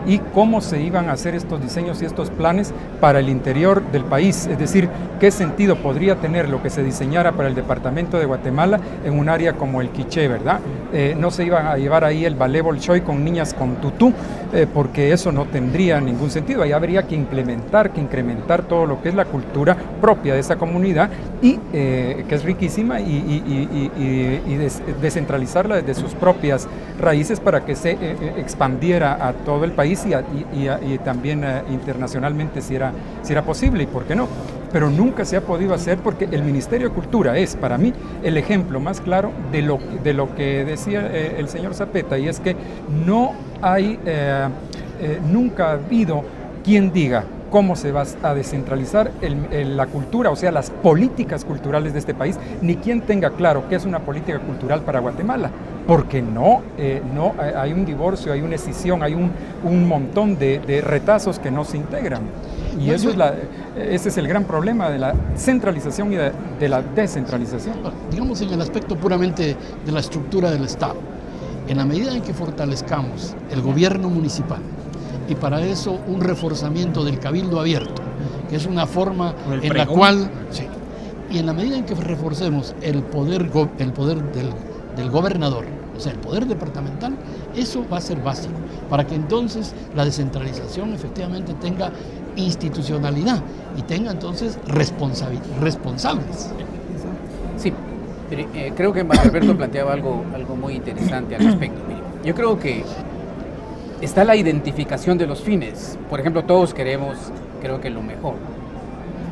y cómo se iban a hacer estos diseños y estos planes para el interior del país, es decir, qué sentido podría tener lo que se diseñara para el departamento de Guatemala en un área como el Quiché, ¿verdad? No se iba a llevar ahí el ballet Bolshoi con niñas con tutú, porque eso no tendría ningún sentido. Ahí habría que incrementar todo lo que es la cultura propia de esa comunidad y que es riquísima, y descentralizarla desde sus propias raíces para que se expandiera a todo el país y también internacionalmente si era posible, y por qué no. Pero nunca se ha podido hacer, porque el Ministerio de Cultura es para mí el ejemplo más claro de lo que decía el señor Zapeta, y es que no hay, nunca ha habido quien diga cómo se va a descentralizar la cultura, o sea, las políticas culturales de este país, ni quien tenga claro qué es una política cultural para Guatemala, porque no hay un divorcio, hay una escisión, hay un montón de retazos que no se integran. Y eso ese es el gran problema de la centralización y de la descentralización. Digamos, en el aspecto puramente de la estructura del Estado, en la medida en que fortalezcamos el gobierno municipal, y para eso un reforzamiento del cabildo abierto, que es una forma en la cual, sí, y en la medida en que reforcemos el poder del gobernador, o sea, el poder departamental, eso va a ser básico, para que entonces la descentralización efectivamente tenga institucionalidad y tenga entonces responsables. Sí, creo que Mario Alberto planteaba algo muy interesante al respecto. Mire, yo creo que está la identificación de los fines. Por ejemplo, todos queremos, creo que lo mejor.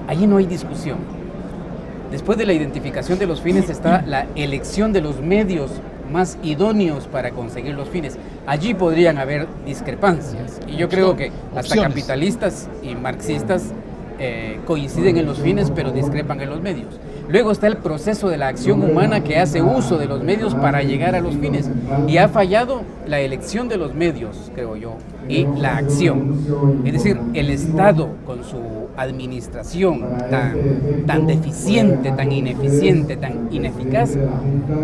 Allí no hay discusión. Después de la identificación de los fines está la elección de los medios más idóneos para conseguir los fines. Allí podrían haber discrepancias. Y yo creo que hasta capitalistas y marxistas coinciden en los fines, pero discrepan en los medios. Luego está el proceso de la acción humana, que hace uso de los medios para llegar a los fines. Y ha fallado la elección de los medios, creo yo, y la acción. Es decir, el Estado con su administración tan deficiente, tan ineficiente, tan ineficaz,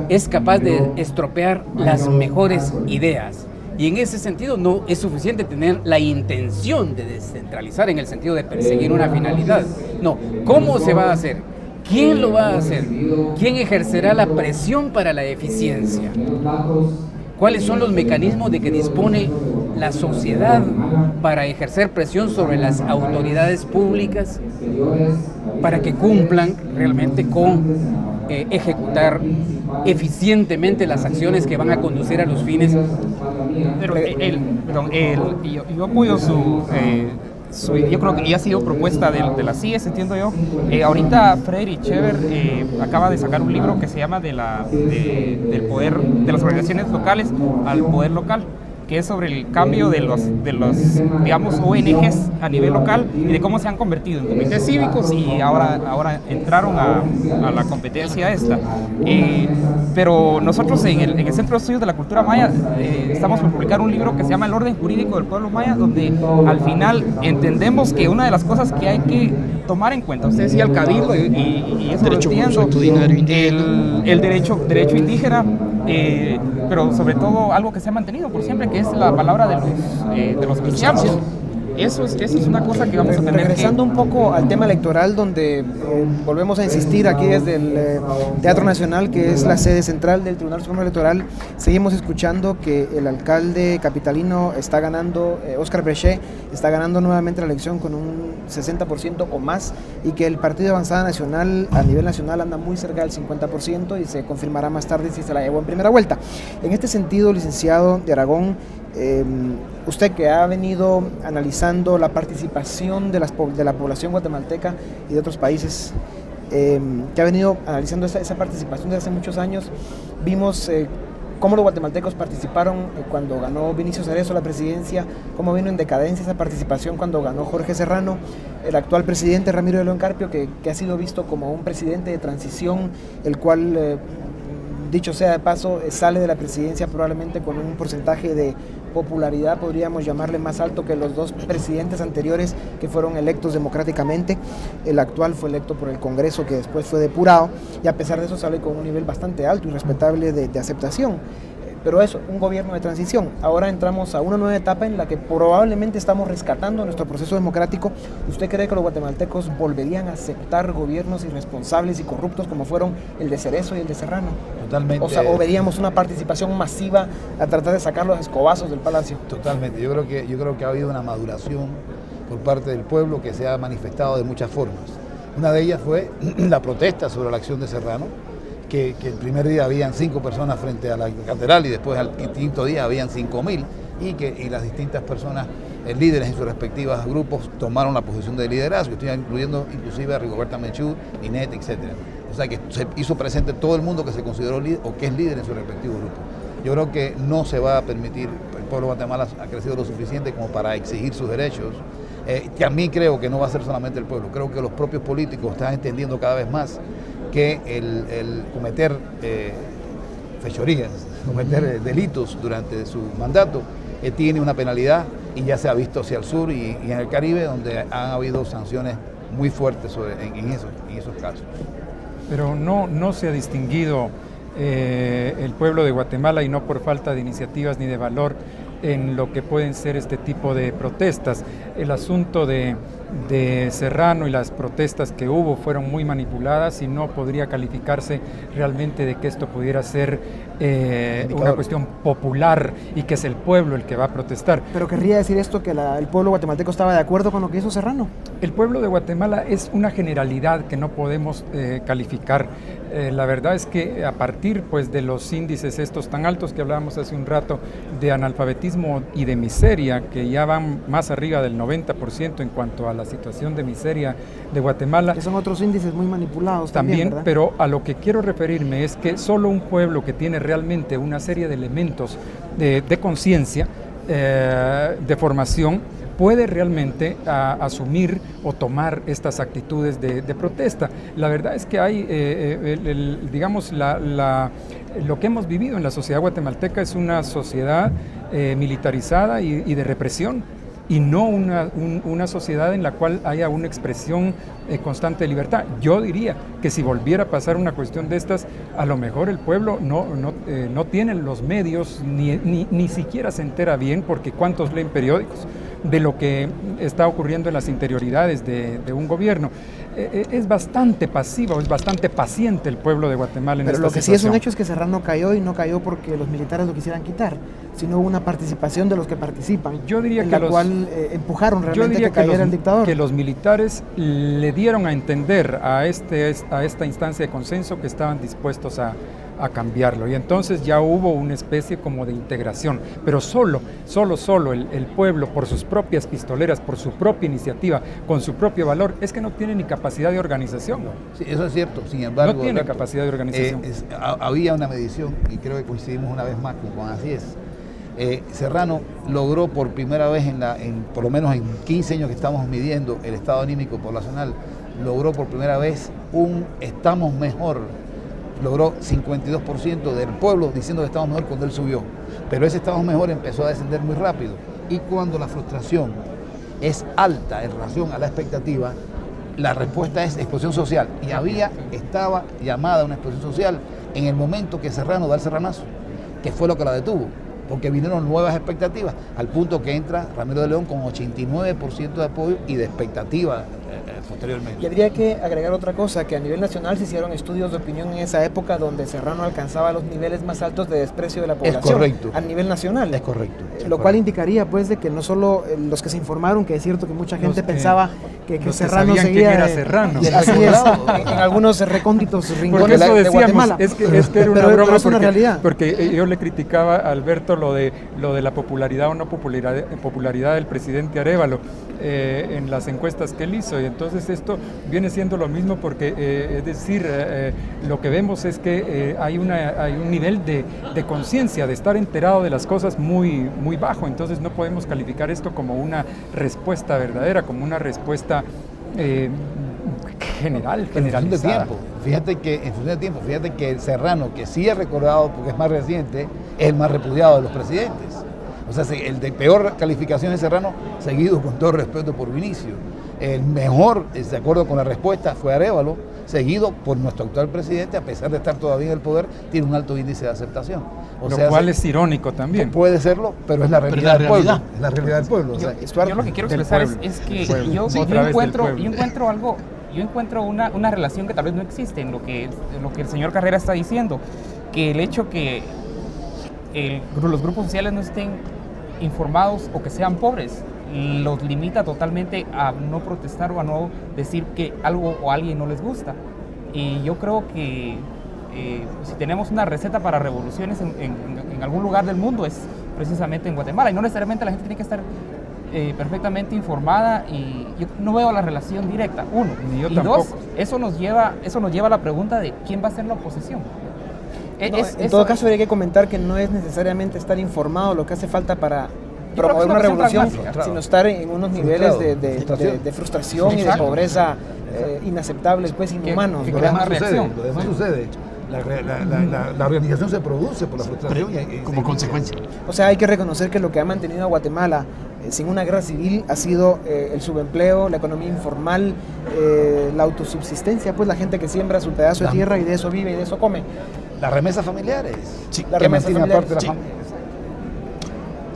es capaz de estropear las mejores ideas. Y en ese sentido no es suficiente tener la intención de descentralizar en el sentido de perseguir una finalidad. No, ¿cómo se va a hacer? ¿Quién lo va a hacer? ¿Quién ejercerá la presión para la eficiencia? ¿Cuáles son los mecanismos de que dispone la sociedad para ejercer presión sobre las autoridades públicas para que cumplan realmente con ejecutar eficientemente las acciones que van a conducir a los fines? Pero yo apoyo yo creo que ya ha sido propuesta de la CIES, entiendo yo. Ahorita Frederick Chever acaba de sacar un libro que se llama del poder de las organizaciones locales al poder local, que es sobre el cambio de los digamos, ONGs a nivel local y de cómo se han convertido en comités cívicos y ahora entraron a la competencia esta. Pero nosotros en el Centro de Estudios de la Cultura Maya estamos por publicar un libro que se llama El Orden Jurídico del Pueblo Maya, donde al final entendemos que una de las cosas que hay que tomar en cuenta, usted decía el cabildo y eso derecho consuetudinario indígena, el derecho indígena, pero sobre todo algo que se ha mantenido por siempre, que es la palabra de los cristianos. Eso es una cosa que vamos a tener. Regresando un poco al tema electoral, donde volvemos a insistir aquí desde el Teatro Nacional, que es la sede central del Tribunal Supremo Electoral, seguimos escuchando que el alcalde capitalino está ganando, Óscar Brechet, está ganando nuevamente la elección con un 60% o más, y que el Partido Avanzada Nacional a nivel nacional anda muy cerca del 50% y se confirmará más tarde si se la llevó en primera vuelta. En este sentido, licenciado de Aragón, Usted que ha venido analizando la participación de la población guatemalteca y de otros países, que ha venido analizando esa participación desde hace muchos años, vimos cómo los guatemaltecos participaron cuando ganó Vinicio Cerezo la presidencia, cómo vino en decadencia esa participación cuando ganó Jorge Serrano, el actual presidente Ramiro de León Carpio, que ha sido visto como un presidente de transición, el cual, dicho sea de paso, sale de la presidencia probablemente con un porcentaje de popularidad, podríamos llamarle, más alto que los dos presidentes anteriores que fueron electos democráticamente. El actual fue electo por el Congreso, que después fue depurado, y a pesar de eso sale con un nivel bastante alto y respetable de aceptación. Pero eso, un gobierno de transición. Ahora entramos a una nueva etapa en la que probablemente estamos rescatando nuestro proceso democrático. ¿Usted cree que los guatemaltecos volverían a aceptar gobiernos irresponsables y corruptos como fueron el de Cerezo y el de Serrano? Totalmente. O veríamos una participación masiva a tratar de sacar los escobazos del palacio. Totalmente. Yo creo que ha habido una maduración por parte del pueblo que se ha manifestado de muchas formas. Una de ellas fue la protesta sobre la acción de Serrano, que el primer día habían 5 personas frente a la catedral y después al quinto día habían 5.000 y las distintas personas, líderes en sus respectivos grupos, tomaron la posición de liderazgo. Estoy incluyendo inclusive a Rigoberta Menchú, Inet, etc. O sea que se hizo presente todo el mundo que se consideró líder o que es líder en su respectivo grupo. Yo creo que no se va a permitir, el pueblo de Guatemala ha crecido lo suficiente como para exigir sus derechos. Que a mí creo que no va a ser solamente el pueblo, creo que los propios políticos están entendiendo cada vez más que el cometer fechorías, cometer delitos durante su mandato tiene una penalidad, y ya se ha visto hacia el sur y en el Caribe, donde han habido sanciones muy fuertes en esos casos. Pero no se ha distinguido el pueblo de Guatemala, y no por falta de iniciativas ni de valor, en lo que pueden ser este tipo de protestas. El asunto de Serrano y las protestas que hubo fueron muy manipuladas, y no podría calificarse realmente de que esto pudiera ser una cuestión popular y que es el pueblo el que va a protestar. ¿Pero querría decir esto que el pueblo guatemalteco estaba de acuerdo con lo que hizo Serrano? El pueblo de Guatemala es una generalidad que no podemos calificar. La verdad es que a partir pues, de los índices estos tan altos que hablábamos hace un rato de analfabetismo y de miseria, que ya van más arriba del 90% en cuanto a la situación de miseria de Guatemala. Que son otros índices muy manipulados también, ¿verdad? Pero a lo que quiero referirme es que solo un pueblo que tiene realmente una serie de elementos de conciencia, de formación, puede realmente asumir o tomar estas actitudes de protesta. La verdad es que hay, digamos, lo que hemos vivido en la sociedad guatemalteca es una sociedad militarizada y de represión, y no una sociedad en la cual haya una expresión constante de libertad. Yo diría que si volviera a pasar una cuestión de estas, a lo mejor el pueblo no tiene los medios, ni siquiera se entera bien, porque cuántos leen periódicos de lo que está ocurriendo en las interioridades de un gobierno. Es bastante pasivo, es bastante paciente el pueblo de Guatemala en esta situación. Pero lo que sí es un hecho es que Serrano cayó, y no cayó porque los militares lo quisieran quitar, sino hubo una participación de los que participan, yo diría en la cual empujaron realmente que cayera el dictador. Que los militares le dieron a entender a esta instancia de consenso que estaban dispuestos a cambiarlo, y entonces ya hubo una especie como de integración, pero solo el pueblo, por sus propias pistoleras, por su propia iniciativa, con su propio valor, es que no tiene ni capacidad de organización. Sí, eso es cierto, sin embargo... No tiene capacidad de organización. Había una medición, y creo que coincidimos una vez más con así es. Serrano logró por primera vez, por lo menos en 15 años que estamos midiendo el estado anímico poblacional, logró por primera vez estamos mejor. Logró 52% del pueblo diciendo que estamos mejor cuando él subió. Pero ese estamos mejor empezó a descender muy rápido. Y cuando la frustración es alta en relación a la expectativa, la respuesta es explosión social. Y estaba llamada a una explosión social en el momento que Serrano da el serranazo, que fue lo que la detuvo, porque vinieron nuevas expectativas, al punto que entra Ramiro de León con 89% de apoyo y de expectativa posteriormente. Y habría que agregar otra cosa, que a nivel nacional se hicieron estudios de opinión en esa época donde Serrano alcanzaba los niveles más altos de desprecio de la población. Es correcto. A nivel nacional. Es correcto. Lo cual indicaría pues de que no solo los que se informaron, que es cierto que mucha gente pensaba que Serrano seguía... Era Serrano. Así es, en algunos recónditos rincones eso de decíamos, Guatemala. es que era una pero broma es una realidad. porque yo le criticaba a Alberto lo de la popularidad o no popularidad del presidente Arévalo en las encuestas que él hizo, y entonces esto viene siendo lo mismo porque es decir, lo que vemos es que hay un nivel de conciencia, de estar enterado de las cosas muy, muy bajo, entonces no podemos calificar esto como una respuesta verdadera, como una respuesta generalizada. Fíjate que el Serrano, que sí es recordado porque es más reciente, es el más repudiado de los presidentes. O sea, el de peor calificación es Serrano, seguido con todo respeto por Vinicio. El mejor, de acuerdo con la respuesta, fue Arévalo, seguido por nuestro actual presidente, a pesar de estar todavía en el poder, tiene un alto índice de aceptación. Lo cual es irónico también. Puede serlo, pero es la realidad del pueblo. Es la realidad del pueblo. Yo lo que quiero expresar es que yo encuentro una relación que tal vez no existe en lo que el señor Carrera está diciendo, que el hecho que los grupos sociales no estén informados o que sean pobres los limita totalmente a no protestar o a no decir que algo o a alguien no les gusta. Y yo creo que si tenemos una receta para revoluciones en algún lugar del mundo es precisamente en Guatemala, y no necesariamente la gente tiene que estar perfectamente informada, y yo no veo la relación directa, uno. Ni yo y tampoco. Dos, eso nos lleva a la pregunta de quién va a ser la oposición. En todo caso, habría que comentar que no es necesariamente estar informado lo que hace falta para promover una revolución, sino estar en unos niveles de frustración y de pobreza inaceptables, pues inhumanos. Lo demás sucede. La organización se produce por la frustración como consecuencia. O sea, hay que reconocer que lo que ha mantenido a Guatemala sin una guerra civil ha sido el subempleo, la economía informal, la autosubsistencia, pues la gente que siembra su pedazo de tierra y de eso vive y de eso come. Las remesas familiares. Sí, las remesas familiares. Parte de la familia.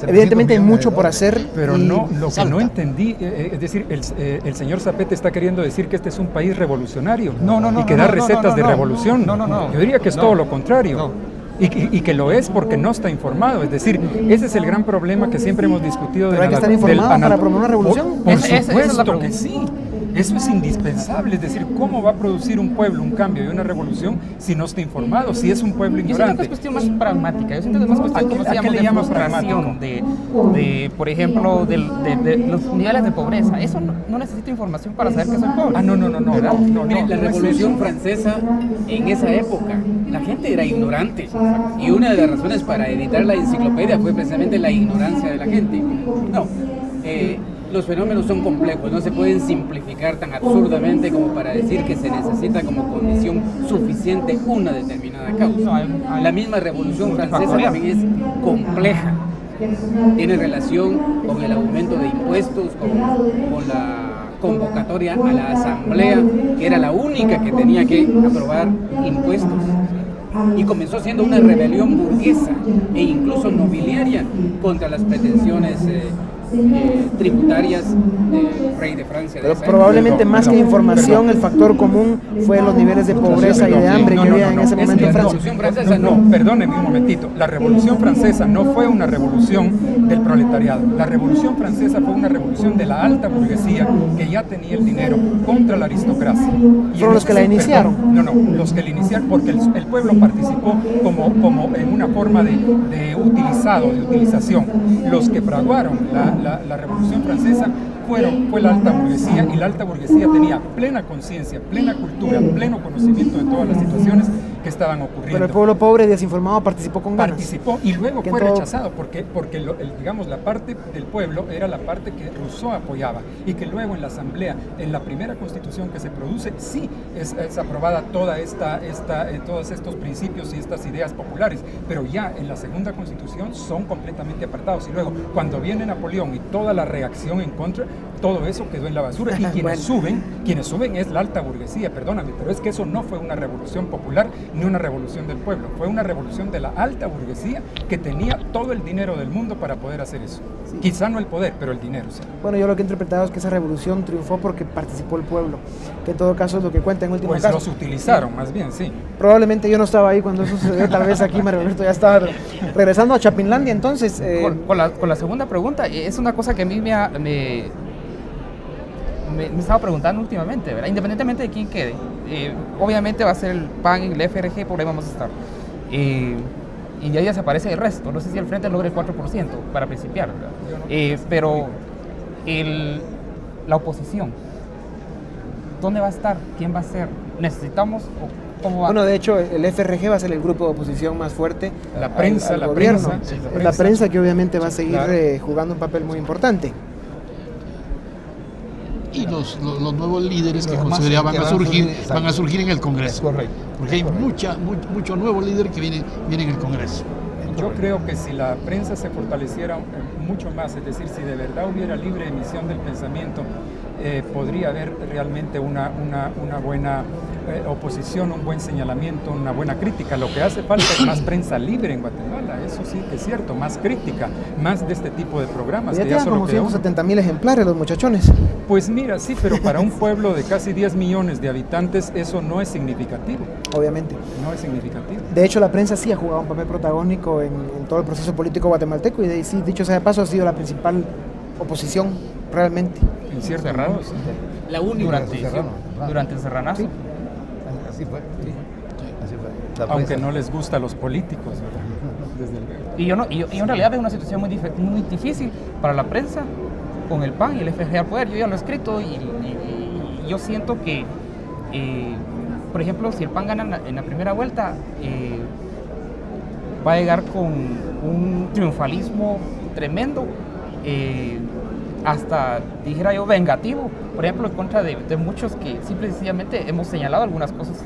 Evidentemente hay mucho por hacer. Pero lo que no entendí, es decir, el señor Zapete está queriendo decir que este es un país revolucionario y que da recetas de revolución. Yo diría que es todo lo contrario. Y que lo es porque no está informado. Es decir, ese es el gran problema que siempre hemos discutido. ¿Pero hay que estar informado para promover una revolución? Por supuesto que sí. Eso es indispensable, es decir, ¿cómo va a producir un pueblo un cambio y una revolución si no está informado, si es un pueblo ignorante? Yo siento que es cuestión más pragmática, yo siento que es más cuestión, ¿cómo se llama? De frustración, por ejemplo, de los niveles de pobreza. Eso no necesita información para saber que soy pobre. No. Mire, la Revolución Francesa, en esa época, la gente era ignorante, y una de las razones para editar la enciclopedia fue precisamente la ignorancia de la gente. Los fenómenos son complejos, no se pueden simplificar tan absurdamente como para decir que se necesita como condición suficiente una determinada causa. La misma Revolución Francesa también es compleja, tiene relación con el aumento de impuestos, con la convocatoria a la asamblea, que era la única que tenía que aprobar impuestos. Y comenzó siendo una rebelión burguesa e incluso nobiliaria contra las pretensiones tributarias del rey de Francia. Pero probablemente más que información, el factor común fue los niveles de pobreza y de hambre que había en ese momento en Francia. Perdóneme un momentito. La Revolución Francesa no fue una revolución del proletariado. La Revolución Francesa fue una revolución de la alta burguesía que ya tenía el dinero contra la aristocracia. ¿Fueron los que la iniciaron? Los que la iniciaron, porque el pueblo participó como en una forma de utilización. Los que fraguaron la Revolución Francesa fue la alta burguesía, y la alta burguesía tenía plena conciencia, plena cultura, pleno conocimiento de todas las situaciones que estaban ocurriendo. Pero el pueblo pobre y desinformado participó con ganas. Participó y luego fue rechazado porque digamos, la parte del pueblo era la parte que Rousseau apoyaba, y que luego en la asamblea, en la primera constitución que se produce, sí es aprobada todos estos principios y estas ideas populares, pero ya en la segunda constitución son completamente apartados. Y luego, cuando viene Napoleón y toda la reacción en contra, todo eso quedó en la basura y quienes suben es la alta burguesía, perdóname, pero es que eso no fue una revolución popular ni una revolución del pueblo, fue una revolución de la alta burguesía que tenía todo el dinero del mundo para poder hacer eso. Sí. Quizá no el poder, pero el dinero. Sí. Bueno, yo lo que he interpretado es que esa revolución triunfó porque participó el pueblo, que en todo caso es lo que cuenta en último caso. Pues los utilizaron, más bien, sí. Probablemente yo no estaba ahí cuando eso sucedió, tal vez aquí Mario Alberto ya estaba regresando a Chapinlandia, entonces... Con la segunda pregunta, es una cosa que a mí me estaba preguntando últimamente, ¿verdad? Independientemente de quién quede, obviamente va a ser el PAN y el FRG, por ahí vamos a estar. Y ya desaparece el resto, no sé si el Frente logra el 4% para principiar, pero la oposición, ¿dónde va a estar? ¿Quién va a ser? ¿Necesitamos o cómo va? Bueno, de hecho, el FRG va a ser el grupo de oposición más fuerte la prensa, al gobierno. La prensa que obviamente va a seguir jugando un papel muy importante. Y los nuevos líderes que considera van a surgir en el Congreso. Correcto. Porque hay mucho nuevo líder que viene en el Congreso. Yo creo que si la prensa se fortaleciera mucho más, es decir, si de verdad hubiera libre emisión del pensamiento, podría haber realmente una buena oposición, un buen señalamiento, una buena crítica. Lo que hace falta es más prensa libre en Guatemala, eso sí que es cierto, más crítica, más de este tipo de programas. Ya tienen como 170,000 ejemplares los muchachones. Pues mira, sí, pero para un pueblo de casi 10 millones de habitantes eso no es significativo. Obviamente. No es significativo. De hecho, la prensa sí ha jugado un papel protagónico en todo el proceso político guatemalteco y sí, dicho sea de paso, ha sido la principal oposición realmente. En cierto modo, sí. La única durante el Serranazo. Sí. Así fue. Sí. Así fue. Aunque no les gusta a los políticos, ¿verdad? Y en realidad es una situación muy difícil para la prensa con el PAN y el FRG al poder. Yo ya lo he escrito y yo siento que, por ejemplo, si el PAN gana en la primera vuelta, va a llegar con un triunfalismo tremendo, hasta, dijera yo, vengativo, por ejemplo, en contra de muchos que simple y sencillamente hemos señalado algunas cosas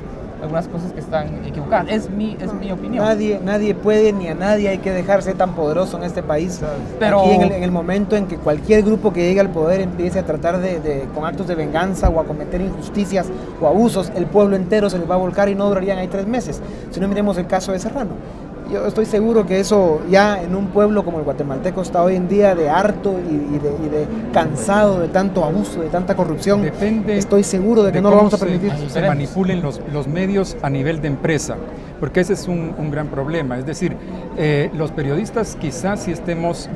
que están equivocadas. Es mi opinión. Nadie puede ni a nadie hay que dejarse tan poderoso en este país. Pero aquí en el momento en que cualquier grupo que llegue al poder empiece a tratar con actos de venganza o a cometer injusticias o abusos, el pueblo entero se les va a volcar y no durarían ahí 3 meses. Si no, miremos el caso de Serrano. Yo estoy seguro que eso ya en un pueblo como el guatemalteco está hoy en día de harto y de cansado de tanto abuso, de tanta corrupción. Estoy seguro de que no lo vamos a permitir. Se manipulen los medios a nivel de empresa, porque ese es un gran problema. Es decir, los periodistas quizás si estemos,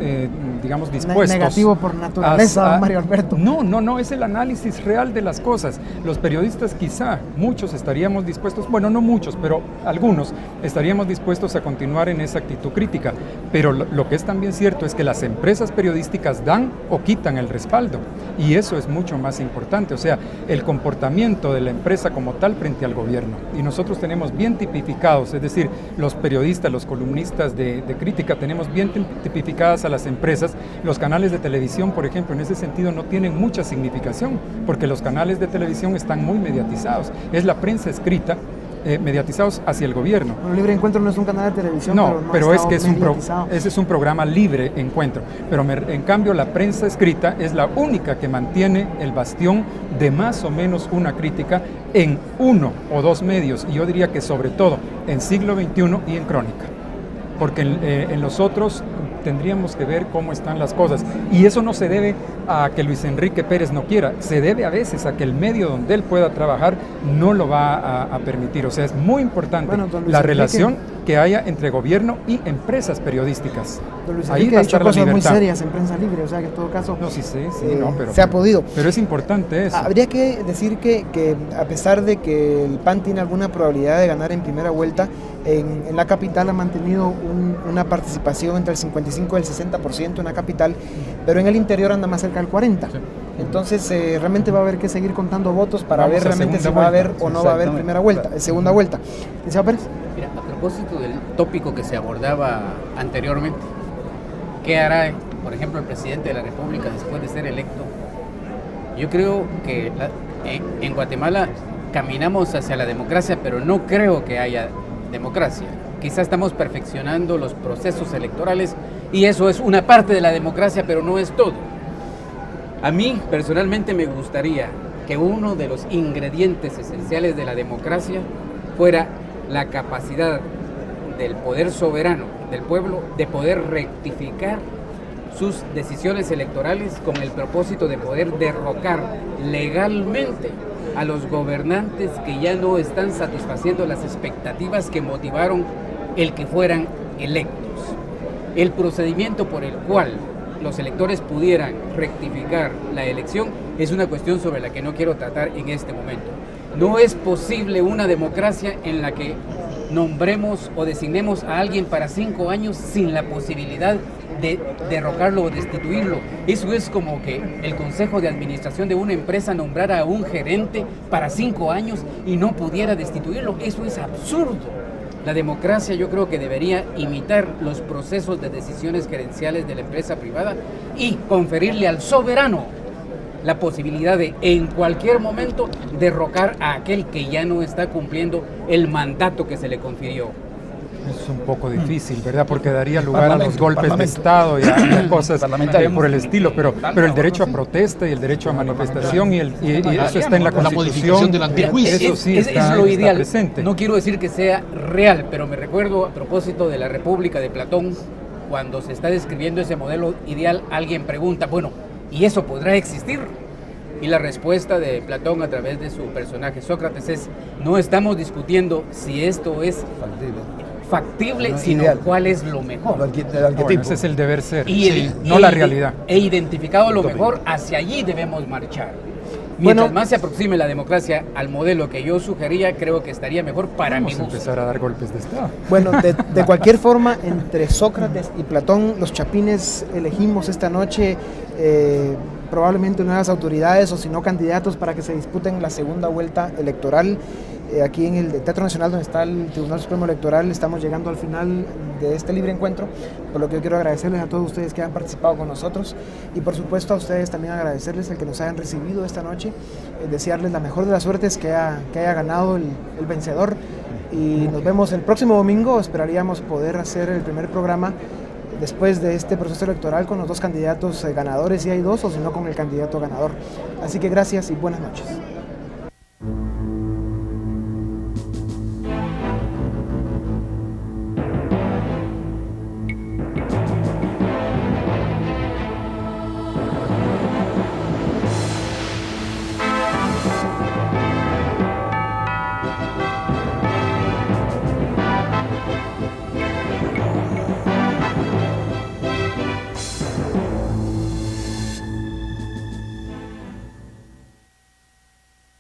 digamos, dispuestos... Negativo por naturaleza, Mario Alberto. No, es el análisis real de las cosas. Los periodistas quizá, muchos estaríamos dispuestos, bueno, no muchos, pero algunos estaríamos dispuestos a continuar en esa actitud crítica, pero lo que es también cierto es que las empresas periodísticas dan o quitan el respaldo y eso es mucho más importante, o sea, el comportamiento de la empresa como tal frente al gobierno, y nosotros tenemos bien tipificados, es decir, los periodistas, los columnistas de crítica, tenemos bien tipificadas a las empresas. Los canales de televisión, por ejemplo, en ese sentido no tienen mucha significación, porque los canales de televisión están muy mediatizados, es la prensa escrita, mediatizados hacia el gobierno. Bueno, Libre Encuentro no es un canal de televisión, pero es que ese es un programa Libre Encuentro, pero en cambio la prensa escrita es la única que mantiene el bastión de más o menos una crítica en 1 o 2 medios, y yo diría que sobre todo en Siglo XXI y en Crónica, porque en los otros tendríamos que ver cómo están las cosas, y eso no se debe a que Luis Enrique Pérez no quiera, se debe a veces a que el medio donde él pueda trabajar no lo va a permitir. O sea, es muy importante la relación que haya entre gobierno y empresas periodísticas. Don Luis Enrique ha hecho cosas muy serias en prensa libre, o sea que en todo caso se ha podido. Pero es importante eso. Habría que decir que a pesar de que el PAN tiene alguna probabilidad de ganar en primera vuelta, en la capital ha mantenido una participación entre el 55 y el 60% en la capital, pero en el interior anda más cerca del 40%. Sí. Entonces realmente va a haber que seguir contando votos para ver realmente si va a haber o no va a haber segunda vuelta. Licenciado Pérez. Mira, a propósito del tópico que se abordaba anteriormente, ¿qué hará, por ejemplo, el presidente de la República después de ser electo? Yo creo que en Guatemala caminamos hacia la democracia, pero no creo que haya democracia. Quizá estamos perfeccionando los procesos electorales y eso es una parte de la democracia, pero no es todo. A mí personalmente me gustaría que uno de los ingredientes esenciales de la democracia fuera la capacidad del poder soberano del pueblo de poder rectificar sus decisiones electorales con el propósito de poder derrocar legalmente a los gobernantes que ya no están satisfaciendo las expectativas que motivaron el que fueran electos. El procedimiento por el cual los electores pudieran rectificar la elección es una cuestión sobre la que no quiero tratar en este momento. No es posible una democracia en la que nombremos o designemos a alguien para 5 años sin la posibilidad de derrocarlo o destituirlo. Eso es como que el consejo de administración de una empresa nombrara a un gerente para 5 años y no pudiera destituirlo. Eso es absurdo. La democracia yo creo que debería imitar los procesos de decisiones gerenciales de la empresa privada y conferirle al soberano la posibilidad de en cualquier momento derrocar a aquel que ya no está cumpliendo el mandato que se le confirió. Es un poco difícil, ¿verdad? Porque daría lugar a los golpes de Estado y a cosas por el estilo, pero el derecho a protesta y el derecho a manifestación y eso está en la Constitución. La modificación del antejuicio. Eso sí es está, lo ideal. está presente. No quiero decir que sea real, pero me recuerdo a propósito de la República de Platón, cuando se está describiendo ese modelo ideal, alguien pregunta, bueno, ¿y eso podrá existir? Y la respuesta de Platón a través de su personaje Sócrates es, no estamos discutiendo si esto es factible, sino ideal. Cuál es lo mejor. El arquetipo. Bueno, ese es el deber ser, Y no la realidad. E identificado lo mejor, hacia allí debemos marchar. Mientras más se aproxime la democracia al modelo que yo sugería, creo que estaría mejor para mi gusto. Empezar a dar golpes de Estado. Bueno, de cualquier forma, entre Sócrates y Platón, los chapines elegimos esta noche probablemente nuevas autoridades o si no candidatos para que se disputen la segunda vuelta electoral. Aquí en el Teatro Nacional, donde está el Tribunal Supremo Electoral, estamos llegando al final de este libre encuentro, por lo que yo quiero agradecerles a todos ustedes que han participado con nosotros y por supuesto a ustedes también agradecerles el que nos hayan recibido esta noche, desearles la mejor de las suertes, que haya ganado el vencedor, y nos vemos el próximo domingo. Esperaríamos poder hacer el primer programa después de este proceso electoral con los dos candidatos ganadores, si hay dos, o si no con el candidato ganador. Así que gracias y buenas noches.